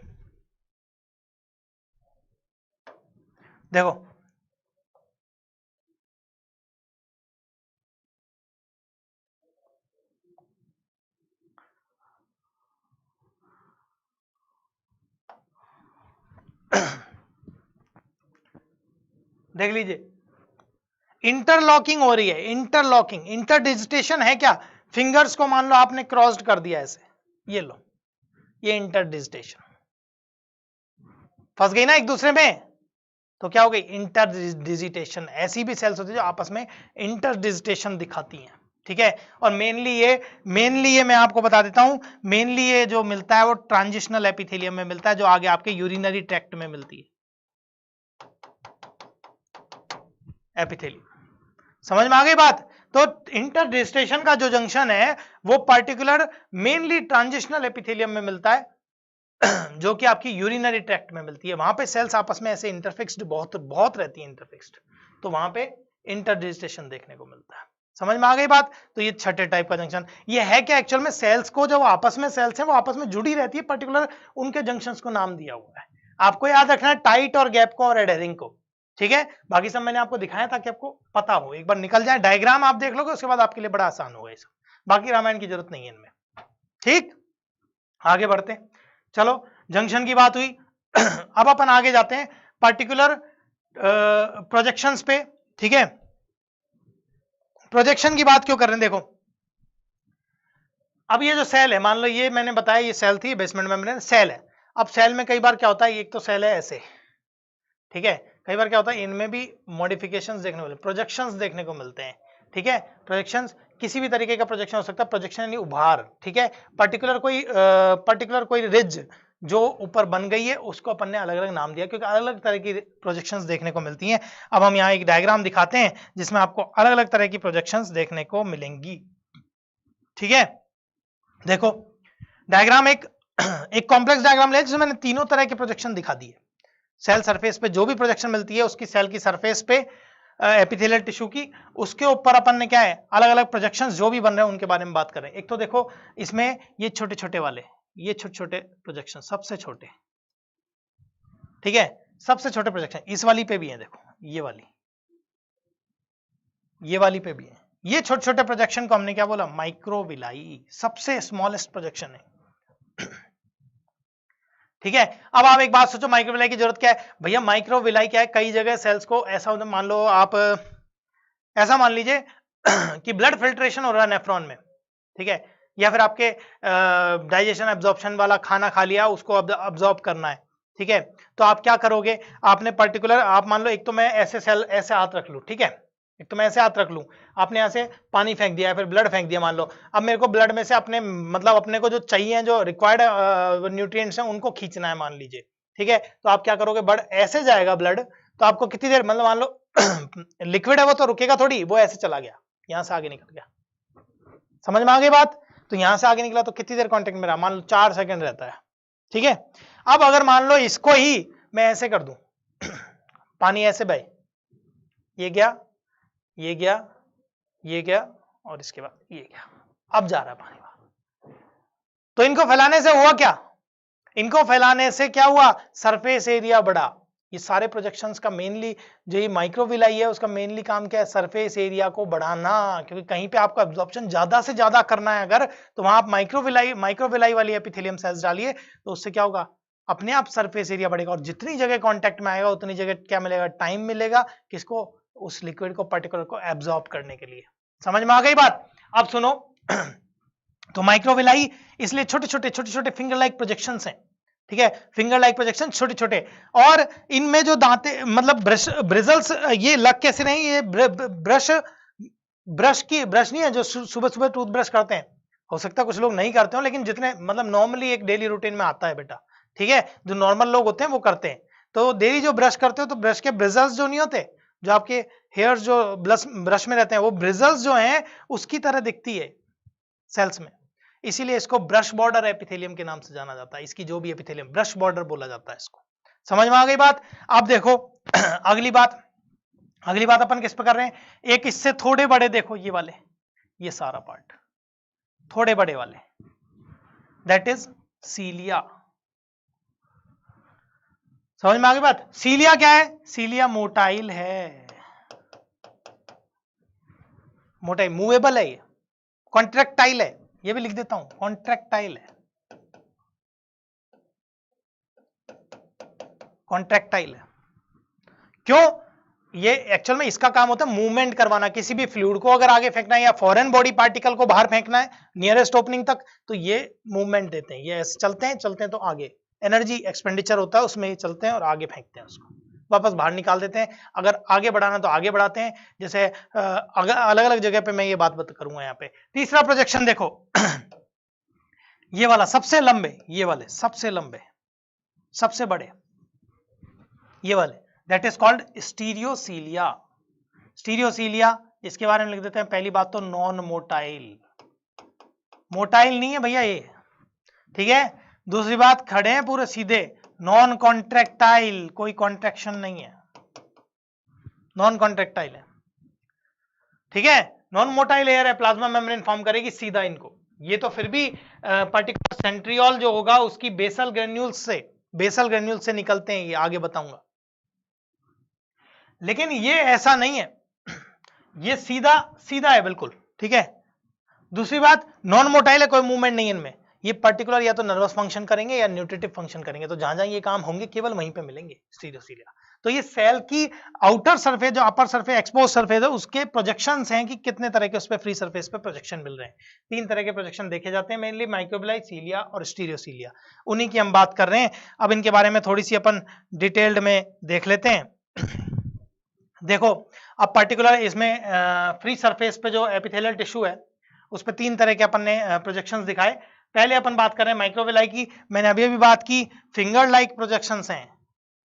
देखो देख लीजिए इंटरलॉकिंग हो रही है, इंटरलॉकिंग, इंटरडिजिटेशन है क्या, फिंगर्स को मान लो आपने क्रॉस्ड कर दिया ऐसे, ये लो, ये इंटरडिजिटेशन, फंस गई ना एक दूसरे में, तो क्या हो गई इंटरडिजिटेशन। ऐसी भी सेल्स होती है जो आपस में इंटरडिजिटेशन दिखाती हैं, ठीक है। और मेनली ये मैं आपको बता देता हूं, मेनली ये जो मिलता है वो ट्रांजिशनल एपिथेलियम में मिलता है, जो आगे आपके यूरिनरी ट्रैक्ट में मिलती है एपिथेलियम, समझ में आ गई बात। तो इंटरडिजिटेशन का जो जंक्शन है वो पर्टिकुलर मेनली ट्रांजिशनल एपिथेलियम में मिलता है, जो कि आपकी यूरिनरी ट्रैक्ट में मिलती है, वहां पे सेल्स आपस में ऐसे इंटरफिक्स्ड बहुत रहती है इंटरफिक्स्ड, तो वहां पे इंटरडिजिटेशन देखने को मिलता है। समझ में आ गई बात? तो ये छठे टाइप का जंक्शन ये है क्या, एक्चुअल में सेल्स को जो आपस में सेल्स हैं वो आपस में जुड़ी रहती है, पर्टिकुलर उनके जंक्शंस को नाम दिया हुआ है। आपको याद रखना है टाइट और गैप को और एडहेरिंग को, ठीक है। बाकी सब मैंने आपको दिखाया ताकि आपको पता हो, एक बार निकल जाए डायग्राम आप देख लोगे उसके बाद आपके लिए बड़ा आसान होगा ये सब, बाकी रामायण की जरूरत नहीं है इनमें। ठीक, आगे बढ़ते हैं। चलो जंक्शन की बात हुई अब अपन आगे जाते हैं पर्टिकुलर प्रोजेक्शंस पे, ठीक है। प्रोजेक्शन की बात क्यों कर रहे हैं, देखो अब ये जो सेल है, मान लो ये मैंने बताया ये सेल थी, बेसमेंट मेम्ब्रेन सेल है। अब सेल में कई बार क्या होता है, एक तो सेल है ऐसे, ठीक है, कई बार क्या होता है इनमें भी मॉडिफिकेशंस देखने को मिलते, प्रोजेक्शंस देखने को मिलते हैं, ठीक है। प्रोजेक्शंस किसी भी तरीके का प्रोजेक्शन हो सकता है, प्रोजेक्शन यानी उभार, ठीक है। पर्टिकुलर कोई रिज जो ऊपर बन गई है उसको अपन ने अलग अलग नाम दिया, क्योंकि अलग अलग तरह की प्रोजेक्शंस देखने को मिलती हैं। अब हम यहाँ एक डायग्राम दिखाते हैं जिसमें आपको अलग अलग तरह की प्रोजेक्शंस देखने को मिलेंगी, ठीक है। देखो डायग्राम एक कॉम्प्लेक्स डायग्राम ले जिसमें मैंने तीनों तरह के प्रोजेक्शन दिखा दिए। सेल सरफेस पे जो भी प्रोजेक्शन मिलती है उसकी सेल की सरफेस पे एपिथेलियल टिश्यू की, उसके ऊपर अपन ने क्या है अलग अलग प्रोजेक्शंस जो भी बन रहे हैं उनके बारे में बात करें। एक तो देखो इसमें ये छोटे छोटे वाले, ये छोटे छोटे प्रोजेक्शन सबसे छोटे, ठीक है, सबसे छोटे प्रोजेक्शन इस वाली पे भी है, देखो ये वाली पे भी है। ये छोटे छोटे प्रोजेक्शन को हमने क्या बोला, माइक्रोविलाई, सबसे स्मॉलेस्ट प्रोजेक्शन है, ठीक है। अब आप एक बात सोचो माइक्रोविलाई की जरूरत क्या है भैया, माइक्रोविलाई क्या है, कई जगह सेल्स को ऐसा मान लो आप ऐसा मान लीजिए कि ब्लड फिल्ट्रेशन हो रहा है नेफ्रॉन में, ठीक है, या फिर आपके डाइजेशन एब्जॉर्प्शन वाला खाना खा लिया उसको अब्जॉर्ब करना है, ठीक है। तो आप क्या करोगे, आपने पर्टिकुलर आप मान लो एक तो मैं ऐसे सेल ऐसे हाथ रख लूं, ठीक है, एक तो मैं ऐसे हाथ रख लूं, आपने यहाँ से पानी फेंक दिया फिर ब्लड फेंक दिया मान लो, अब मेरे को ब्लड में से अपने मतलब अपने को जो चाहिए जो रिक्वायर्ड न्यूट्रिएंट्स हैं उनको खींचना है मान लीजिए, ठीक है। तो आप क्या करोगे, ब्लड ऐसे जाएगा ब्लड, तो आपको कितनी देर मतलब मान लो लिक्विड है वो तो रुकेगा थोड़ी, वो ऐसे चला गया यहां से आगे निकल गया, समझ में आ गई बात। तो यहां से आगे निकला तो कितनी देर कांटेक्ट में रहा, मान लो 4 सेकंड रहता है, ठीक है। अब अगर मान लो इसको ही मैं ऐसे कर दूं पानी ऐसे बहे, ये गया ये गया ये गया और इसके बाद ये गया, अब जा रहा है पानी वहां, तो इनको फैलाने से हुआ क्या, इनको फैलाने से क्या हुआ, सरफेस एरिया बढ़ा। ये सारे प्रोजेक्शंस का मेनली जो ये माइक्रोविलाई है उसका मेनली काम क्या है, सरफेस एरिया को बढ़ाना, क्योंकि कहीं पे आपको एब्जॉर्प्शन ज्यादा से ज्यादा करना है अगर, तो वहां आप माइक्रोविलाई वाली एपिथेलियम सेल्स डालिए, तो उससे क्या होगा, अपने आप सरफेस एरिया बढ़ेगा और जितनी जगह कांटेक्ट में आएगा उतनी जगह क्या मिलेगा, टाइम मिलेगा किसको, उस लिक्विड को पर्टिकुलर को एब्जॉर्ब करने के लिए। समझ में आ गई बात। अब सुनो तो माइक्रोविलाई इसलिए छोटे छोटे फिंगर लाइक प्रोजेक्शंस हैं, ठीक है, फिंगर लाइक प्रोजेक्शन छोटे छोटे, और इनमें जो दांते मतलब ब्रिजल्स ये लग कैसे नहीं, ये ब्रश नहीं है जो सुबह सुबह टूथब्रश करते हैं, हो सकता है कुछ लोग नहीं करते हो लेकिन जितने मतलब नॉर्मली एक डेली रूटीन में आता है बेटा, ठीक है, जो नॉर्मल लोग होते हैं वो करते हैं। तो डेली जो ब्रश करते हो तो ब्रश के ब्रिजल्स जो नहीं होते, जो आपके हेयर्स जो ब्रश में रहते हैं वो ब्रिजल्स जो हैं उसकी तरह दिखती है सेल्स में, इसीलिए इसको ब्रश बॉर्डर एपिथेलियम के नाम से जाना जाता है। इसकी जो भी एपिथेलियम ब्रश बॉर्डर बोला जाता है इसको। समझ में आ गई बात। अब देखो अगली बात अपन किस पे कर रहे हैं, एक इससे थोड़े बड़े, देखो ये वाले, ये सारा पार्ट थोड़े बड़े वाले, दैट इज सीलिया। समझ में आ गई बात। सीलिया क्या है, सीलिया मोटाइल है, मोटाइल मूवेबल है, ये कॉन्ट्रैक्टाइल है, ये भी लिख देता हूं कॉन्ट्रैक्टाइल है, कॉन्ट्रैक्टाइल है। क्यों, ये एक्चुअल में इसका काम होता है मूवमेंट करवाना, किसी भी फ्लूइड को अगर आगे फेंकना है या फॉरेन बॉडी पार्टिकल को बाहर फेंकना है नियरेस्ट ओपनिंग तक, तो ये मूवमेंट देते हैं, ये ऐसे चलते हैं तो आगे एनर्जी एक्सपेंडिचर होता है उसमें, ये चलते हैं और आगे फेंकते हैं, उसको वापस बाहर निकाल देते हैं। अगर आगे बढ़ाना तो आगे बढ़ाते हैं, जैसे अगर अलग अलग जगह पे मैं ये बात करूंगा यहाँ पे। तीसरा प्रोजेक्शन देखो ये वाला सबसे लंबे, ये वाले सबसे लंबे सबसे बड़े, ये वाले, दैट इज कॉल्ड स्टीरियोसीलिया। स्टीरियोसीलिया इसके बारे में लिख देते हैं। पहली बात तो नॉन मोटाइल, मोटाइल नहीं है भैया ये, ठीक है, दूसरी बात, खड़े हैं पूरे सीधे, नॉन कॉन्ट्रैक्टाइल, कोई कॉन्ट्रैक्शन नहीं है, नॉन कॉन्ट्रैक्टाइल है, ठीक है। नॉन मोटाइल एयर है, प्लाज्मा मेम्ब्रेन फॉर्म करेगी सीधा इनको। ये तो फिर भी पर्टिकुलर सेंट्रियोल जो होगा उसकी बेसल ग्रेन्यूल्स से निकलते हैं, ये आगे बताऊंगा। लेकिन ये ऐसा नहीं है, ये सीधा सीधा है बिल्कुल, ठीक है। दूसरी बात, नॉन मोटाइल है, कोई मूवमेंट नहीं है इनमें, ये पर्टिकुलर या तो नर्वस फंक्शन करेंगे या न्यूट्रिटिव फंक्शन करेंगे, तो जहां जहां ये काम होंगे केवल वहीं पे मिलेंगे स्टीरियोसीलिया। तो ये सेल की आउटर सरफेस, जो अपर सरफेस एक्सपोज सरफेस है, उसके प्रोजेक्शंस हैं कि कितने तरह के उस पे फ्री सरफेस पे प्रोजेक्शन मिल रहे हैं। 3 तरह के प्रोजेक्शन देखे जाते हैं मेनली, माइक्रोबिलाई, सीलिया और स्टीरियोसीलिया, उन्हीं की हम बात कर रहे हैं। अब इनके बारे में थोड़ी सी अपन डिटेल्ड में देख लेते हैं। देखो, अब पर्टिकुलर इसमें फ्री सरफेस पे जो एपिथेलियल टिश्यू है उस पे 3 तरह के अपन ने प्रोजेक्शंस दिखाए। पहले अपन बात कर रहे हैं माइक्रोविलाई की, मैंने अभी अभी बात की, फिंगर लाइक प्रोजेक्शंस हैं,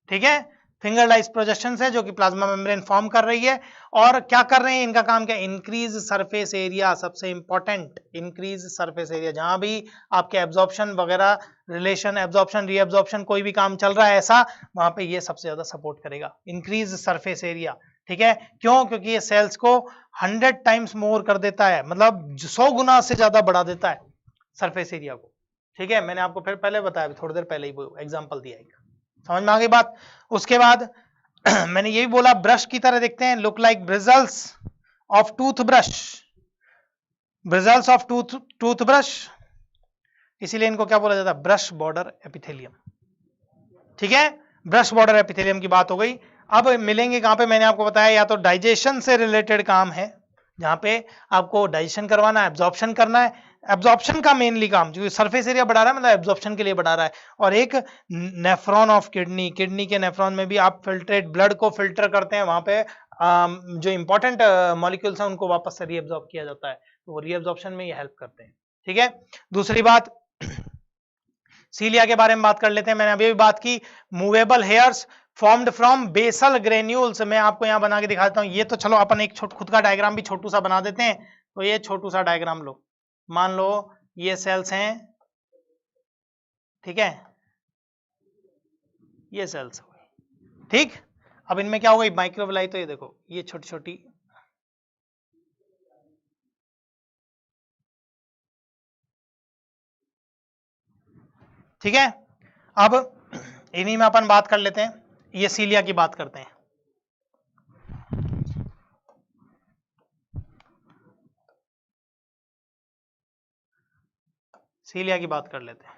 ठीक है, फिंगर लाइक प्रोजेक्शंस है जो कि प्लाज्मा मेम्ब्रेन फॉर्म कर रही है। और क्या कर रहे हैं, इनका काम क्या, इंक्रीज सरफेस एरिया, सबसे इंपॉर्टेंट, इंक्रीज सरफेस एरिया। जहां भी आपके एब्जॉर्प्शन वगैरह रिलेशन, एब्जॉर्प्शन रीएब्जॉर्प्शन कोई भी काम चल रहा है ऐसा, वहां पे ये सबसे ज्यादा सपोर्ट करेगा, इंक्रीज सरफेस एरिया, ठीक है। क्यों, क्योंकि ये सेल्स को 100 टाइम्स मोर कर देता है, मतलब 100 गुना से ज्यादा बढ़ा देता है सरफेस एरिया को, ठीक है। मैंने आपको फिर पहले बताया, थोड़ी देर पहले ही वो एग्जांपल दिया, एक समझ में आ गई बात। उसके बाद मैंने ये भी बोला, ब्रश की तरह दिखते हैं, look like bristles of toothbrush, bristles of toothbrush, इसीलिए इनको क्या बोला जाता है, ब्रश बॉर्डर एपिथेलियम, ठीक है। ब्रश बॉर्डर एपिथेलियम की बात हो गई। अब मिलेंगे कहां पे, मैंने आपको बताया या तो डाइजेशन से रिलेटेड काम है, जहां पे आपको डाइजेशन करवाना है, एब्जॉर्प्शन करना है, एब्जॉर्प्शन का मेनली काम, जो सरफेस एरिया बढ़ा रहा है मतलब एब्जॉर्प्शन के लिए बढ़ा रहा है। और एक नेफ्रॉन ऑफ किडनी, किडनी के नेफ्रॉन में भी आप फिल्ट्रेट ब्लड को फिल्टर करते हैं, वहां पे जो इंपॉर्टेंट मॉलिक्यूल्स हैं उनको वापस से रीअब्जॉर्ब किया जाता है, तो वो रीअब्जॉर्प्शन में ये हेल्प करते हैं, ठीक है। दूसरी बात, सीलिया के बारे में बात कर लेते हैं। मैंने अभी भी बात की, movable hairs formed from basal granules, मैं आपको यहां बना के दिखाता हूं। ये तो चलो अपन एक खुद का डायग्राम भी छोटू सा बना देते हैं। तो ये छोटू सा डायग्राम लो, मान लो ये सेल्स हैं, ठीक है, ये सेल्स, ठीक। अब इनमें क्या होगा, माइक्रोविलाई, तो ये देखो ये छोटी छोटी, ठीक है। अब इन्हीं में अपन बात कर लेते हैं, ये सीलिया की बात करते हैं। सीलिया की बात कर लेते हैं,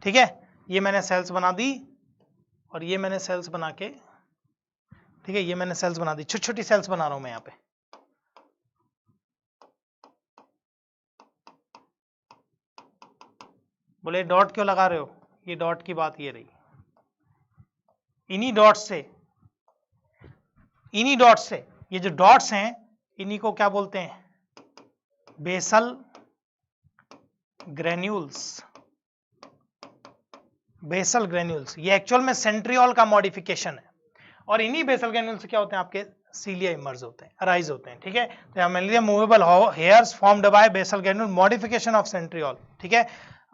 ठीक है। ये मैंने सेल्स बना दी और ये मैंने सेल्स बना के, ठीक है, ये मैंने सेल्स बना दी, छोटी छोटी सेल्स बना रहा हूं मैं यहां पे। बोले डॉट क्यों लगा रहे हो, ये डॉट की बात ये रही, इन्हीं डॉट्स से ये जो डॉट्स हैं इन्हीं को क्या बोलते हैं, बेसल ग्रेन्यूल्स, बेसल ग्रेन्यूल्स। ये एक्चुअल में सेंट्रियोल का मॉडिफिकेशन है, और इन्हीं बेसल ग्रेन्यूल्स से क्या होते हैं, आपके सीलिया इमर्ज होते हैं, अराइज होते हैं, ठीक है। तो यहां मिल गया movable hairs formed by basal granule, modification of centriole, ठीक है।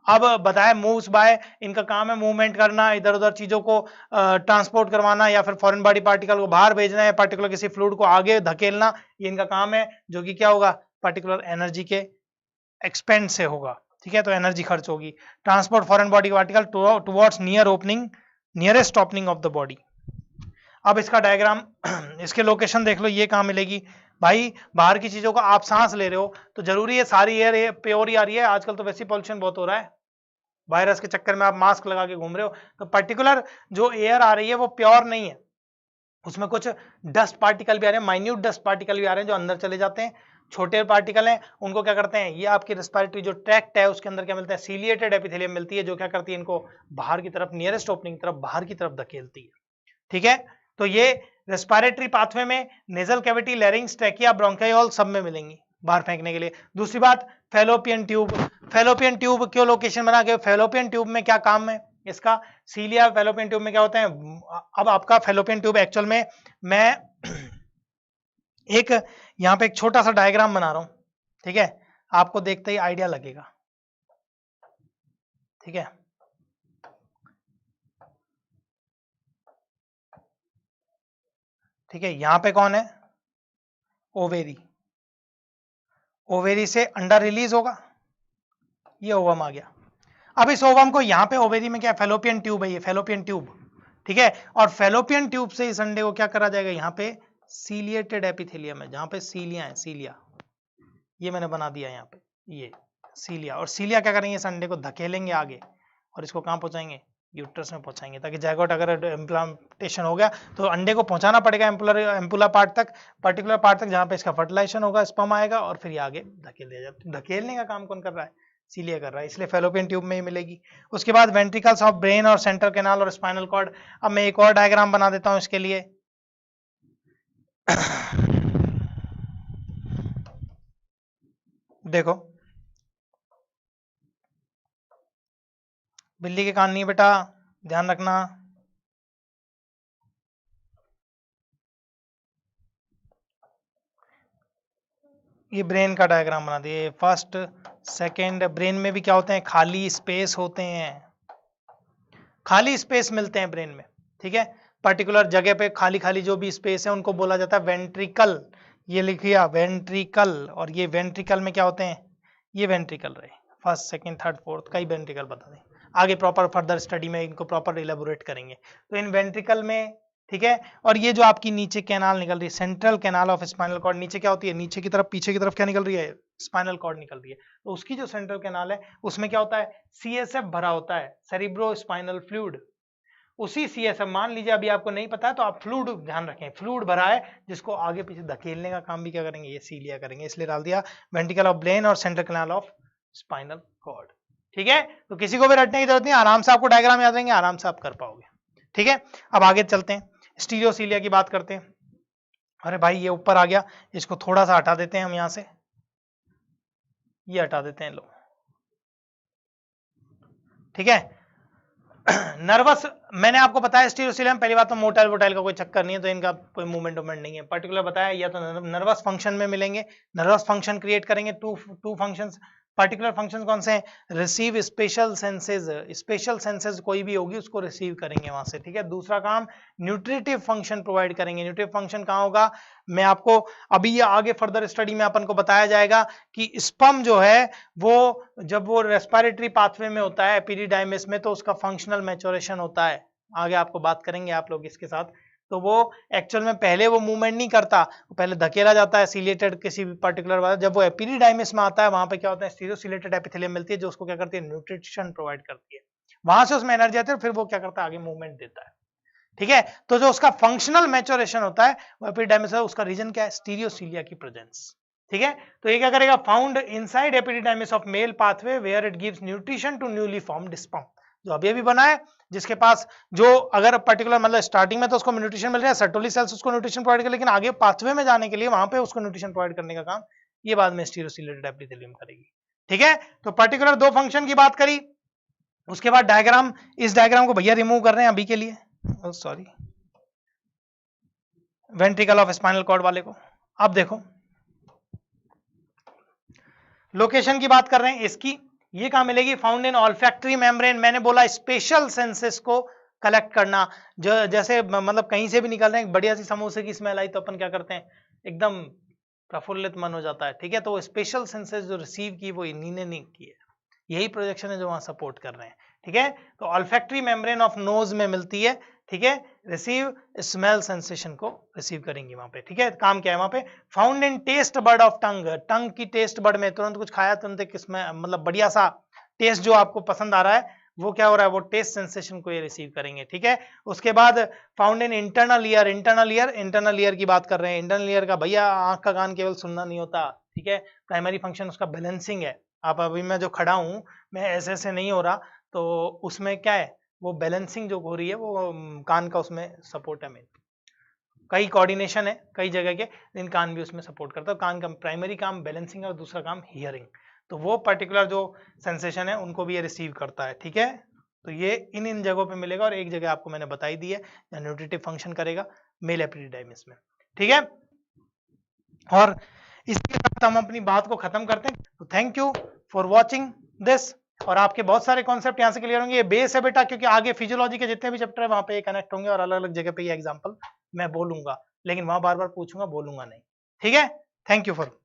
अब बताया मूव्स बाय, इनका काम है मूवमेंट करना, इधर उधर चीजों को ट्रांसपोर्ट करवाना, या फिर फॉरेन बॉडी पार्टिकल को बाहर भेजना है, पर्टिकुलर किसी फ्लूइड को आगे धकेलना, ये इनका काम है, जो कि क्या होगा, पर्टिकुलर एनर्जी के एक्सपेंड से होगा, ठीक है। तो एनर्जी खर्च होगी। Transport foreign body particle towards nearest opening of the body. अब इसका डायग्राम, इसके लोकेशन देख लो, ये कहां मिलेगी भाई, बाहर की चीजों को आप सांस ले रहे हो तो जरूरी है सारी एयर प्योर ही आ रही है, आजकल तो वैसे पॉल्यूशन बहुत हो रहा है, वायरस के चक्कर में आप मास्क लगा के घूम रहे हो, तो पर्टिकुलर जो एयर आ रही है वो प्योर नहीं है, उसमें कुछ डस्ट पार्टिकल भी आ रहे हैं, माइन्यूट डस्ट पार्टिकल भी आ रहे हैं जो अंदर चले जाते हैं, छोटे पार्टिकल हैं, उनको क्या करते हैं, ये आपकी रेस्पिरेटरी जो ट्रैक्ट है उसके अंदर क्या मिलता है, सीलिएटेड एपिथेलियम मिलती है, जो क्या करती है, इनको बाहर की तरफ, नियरेस्ट ओपनिंग तरफ, बाहर की तरफ धकेलती है, ठीक है। तो ये रेस्पिरेटरी पाथवे में नेजल कैविटी, लैरिंग्स, ट्रैकिया, ब्रोंकियोल सब में मिलेंगी बाहर फेंकने के लिए। दूसरी बात, फैलोपियन ट्यूब, फैलोपियन ट्यूब क्यों लोकेशन बना के, फैलोपियन ट्यूब में क्या काम है इसका, सीलिया फैलोपियन ट्यूब में क्या होता है। अब आपका फैलोपियन ट्यूब एक्चुअल में, मैं एक यहां पे एक छोटा सा डायग्राम बना रहा हूं, ठीक है, आपको देखते ही आइडिया लगेगा। ठीक है। ठीक है, यहां पे कौन है, ओवेरी, ओवेरी से अंडा रिलीज होगा, ये ओवम आ गया। अब इस ओवम को यहां पे ओवेरी में क्या, फेलोपियन ट्यूब है, ये फेलोपियन ट्यूब, ठीक है, और फेलोपियन ट्यूब से इस अंडे को क्या करा जाएगा, यहाँ पे सीलिएटेड एपिथेलियम है, जहां पे सीलिया है, सीलिया, ये मैंने बना दिया यहाँ पे, ये सीलिया, और सीलिया क्या करेंगे, इस अंडे को धकेलेंगे आगे और इसको कहां पहुंचाएंगे, यूट्रस में पहुंचाएंगे, ताकि जायगोट अगर इम्प्लांटेशन हो गया तो अंडे को पहुंचाना पड़ेगा एम्पुला पार्ट तक, पर्टिकुलर पार्ट तक, जहां पे इसका फर्टिलाइजेशन होगा, स्पर्म आएगा और फिर ये आगे धकेल दिया जाए। धकेलने का काम कौन कर रहा है, सीलिया कर रहा है, इसलिए फेलोपियन ट्यूब में ही मिलेगी। उसके बाद वेंट्रिकल्स ऑफ ब्रेन और सेंट्रल कैनाल और स्पाइनल कॉर्ड। अब मैं एक और डायग्राम बना देता हूं इसके लिए। देखो, बिल्ली के कान नहीं बेटा, ध्यान रखना। ये ब्रेन का डायग्राम बना दिए, फर्स्ट सेकंड। ब्रेन में भी क्या होते हैं, खाली स्पेस होते हैं, खाली स्पेस मिलते हैं ब्रेन में, ठीक है, पर्टिकुलर जगह पे खाली खाली जो भी स्पेस है उनको बोला जाता है वेंट्रिकल, ये लिखिए वेंट्रिकल। और ये वेंट्रिकल में क्या होते हैं, ये वेंट्रिकल रहे, फर्स्ट सेकंड थर्ड फोर्थ, कई वेंट्रिकल बता दें, आगे प्रॉपर फर्दर स्टडी में इनको प्रॉपर इलेबोरेट करेंगे। तो इन वेंट्रिकल में, ठीक है, और ये जो आपकी नीचे कैनाल निकल रही है, central canal of spinal cord, नीचे क्या होती है, नीचे की तरफ, पीछे की तरफ क्या निकल रही है, स्पाइनल कॉर्ड निकल रही है, तो उसकी जो सेंट्रल कैनाल है उसमें क्या होता है, सीएसएफ भरा होता है, सेरिब्रो स्पाइनल फ्लूइड। उसी सीएसएफ, मान लीजिए अभी आपको नहीं पता है तो आप फ्लूइड ध्यान रखें, फ्लूइड भरा है जिसको आगे पीछे धकेलने का काम भी क्या करेंगे, ये सीलिया करेंगे, इसलिए डाल दिया वेंट्रिकल ऑफ ब्रेन और central canal of spinal cord. ठीक है, तो किसी को भी रटने की जरूरत नहीं, आराम से आपको डायग्राम याद रहेंगे, आराम से आप कर पाओगे। ठीक है, अब आगे चलते हैं, स्टीरियोसीलिया की बात करते हैं। अरे भाई ये ऊपर आ गया, इसको थोड़ा सा हटा देते हैं हम, यहां से ये हटा देते हैं, लो, ठीक है। नर्वस, मैंने आपको बताया स्टीरियोसीलिया में पहली बात तो मोटाइल वोटाइल का कोई चक्कर नहीं है, तो इनका कोई मूवमेंट वूवमेंट नहीं है, पर्टिकुलर बताया, या तो नर्वस फंक्शन में मिलेंगे, नर्वस फंक्शन क्रिएट करेंगे, टू फंक्शंस, पर्टिकुलर फंक्शंस कौन से हैं, receive special senses, special senses कोई भी होगी उसको रिसीव करेंगे वहां से, ठीक है। दूसरा काम न्यूट्रिटिव फंक्शन प्रोवाइड करेंगे, न्यूट्रिटिव फंक्शन कहां होगा, मैं आपको अभी ये आगे फर्दर स्टडी में अपन को बताया जाएगा कि स्पर्म जो है वो जब वो रेस्पिरेटरी पाथवे में होता है एपिडिडाइमिस में, तो उसका फंक्शनल मैच्योरेशन होता है, आगे आपको बात करेंगे आप लोग इसके साथ। तो वो एक्चुअल में पहले वो मूवमेंट नहीं करता, पहले धकेला जाता है सीलिएटेड किसी भी पर्टिकुलर बात, जब वो एपिडिडाइमिस में आता है वहां पे क्या होता है, स्टीरियोसीलेटेड एपिथेलियम मिलती है जो उसको क्या करती है, न्यूट्रिशन प्रोवाइड करती है, वहां से उसमें एनर्जी आती है, फिर वो क्या करता है, आगे मूवमेंट देता है। ठीक है, तो जो उसका फंक्शनल मैच्योरेशन होता है वो एपिडिडाइमिस है, उसका रीजन क्या है, स्टीरियोसीलिया की प्रेजेंस। ठीक है, तो ये क्या करेगा, found inside epididymis of male pathway where it gives nutrition to newly formed sperm, जो अभी अभी बना है, जिसके पास जो अगर पर्टिकुलर मतलब स्टार्टिंग में तो उसको न्यूट्रिशन मिल रहा है, सर्टोली सेल्स उसको न्यूट्रिशन प्रोवाइड कर, लेकिन आगे पाथवे में जाने के लिए वहां पे उसको न्यूट्रिशन प्रोवाइड करने का काम ये बाद में स्टीरियोसीलेटेड एपिथेलियम करेगी। ठीक है, तो पर्टिकुलर दो फंक्शन की बात करी, उसके बाद डायग्राम, इस डायग्राम को भैया रिमूव कर रहे हैं अभी के लिए, sorry, ventricle of spinal cord वाले को। अब देखो लोकेशन की बात कर रहे हैं इसकी, ये कहां मिलेगी, फाउंड इन ऑल्फैक्टरी मेम्ब्रेन। मैंने बोला स्पेशल सेंसेस को कलेक्ट करना, जो जैसे मतलब कहीं से भी निकल रहे हैं, बढ़िया सी समोसे की स्मेल आई तो अपन क्या करते हैं, एकदम प्रफुल्लित मन हो जाता है। ठीक है, तो स्पेशल सेंसेस जो रिसीव की वो इन्हीं ने नहीं की है, यही प्रोजेक्शन है जो वहां सपोर्ट कर रहे हैं। ठीक है, तो ऑल्फैक्टरी मेम्ब्रेन ऑफ नोज में मिलती है। ठीक है, रिसीव स्मेल सेंसेशन को रिसीव करेंगे वहां पे। ठीक है, काम क्या है वहां पे, found in taste bud of tongue, tongue की टेस्ट बर्ड में, तुरंत कुछ खाया तुरंत किसमें मतलब बढ़िया सा टेस्ट जो आपको पसंद आ रहा है वो क्या हो रहा है, वो टेस्ट सेंसेशन को ये रिसीव करेंगे। ठीक है, उसके बाद found in internal ear, internal ear की बात कर रहे हैं। इंटरनल ईयर का भैया आंख का कान केवल सुनना नहीं होता, ठीक है, प्राइमरी फंक्शन उसका बैलेंसिंग है। आप अभी मैं जो खड़ा हूं मैं ऐसे ऐसे नहीं हो रहा, तो उसमें क्या है, वो बैलेंसिंग जो हो रही है वो कान का उसमें सपोर्ट है, में कई कोऑर्डिनेशन है कई जगह के, लेकिन कान भी उसमें सपोर्ट करता है। कान का प्राइमरी काम बैलेंसिंग है और दूसरा काम हियरिंग, तो वो पर्टिकुलर जो सेंसेशन है उनको भी ये रिसीव करता है। ठीक है, तो ये इन जगहों पे मिलेगा, और एक जगह आपको मैंने बताई दी है या न्यूट्रिटिव फंक्शन करेगा मेल एपिडिडाइमिस में। ठीक है, और इसके साथ हम अपनी बात को खत्म करते हैं। तो thank you for watching this. और आपके बहुत सारे कॉन्सेप्ट यहाँ से क्लियर होंगे। ये बेस है बेटा, क्योंकि आगे फिजियोलॉजी के जितने भी चैप्टर है वहां पे कनेक्ट होंगे और अलग अलग जगह पे ये एग्जांपल मैं बोलूंगा, लेकिन वहां बार बार पूछूंगा, बोलूंगा नहीं। ठीक है, थैंक यू फॉर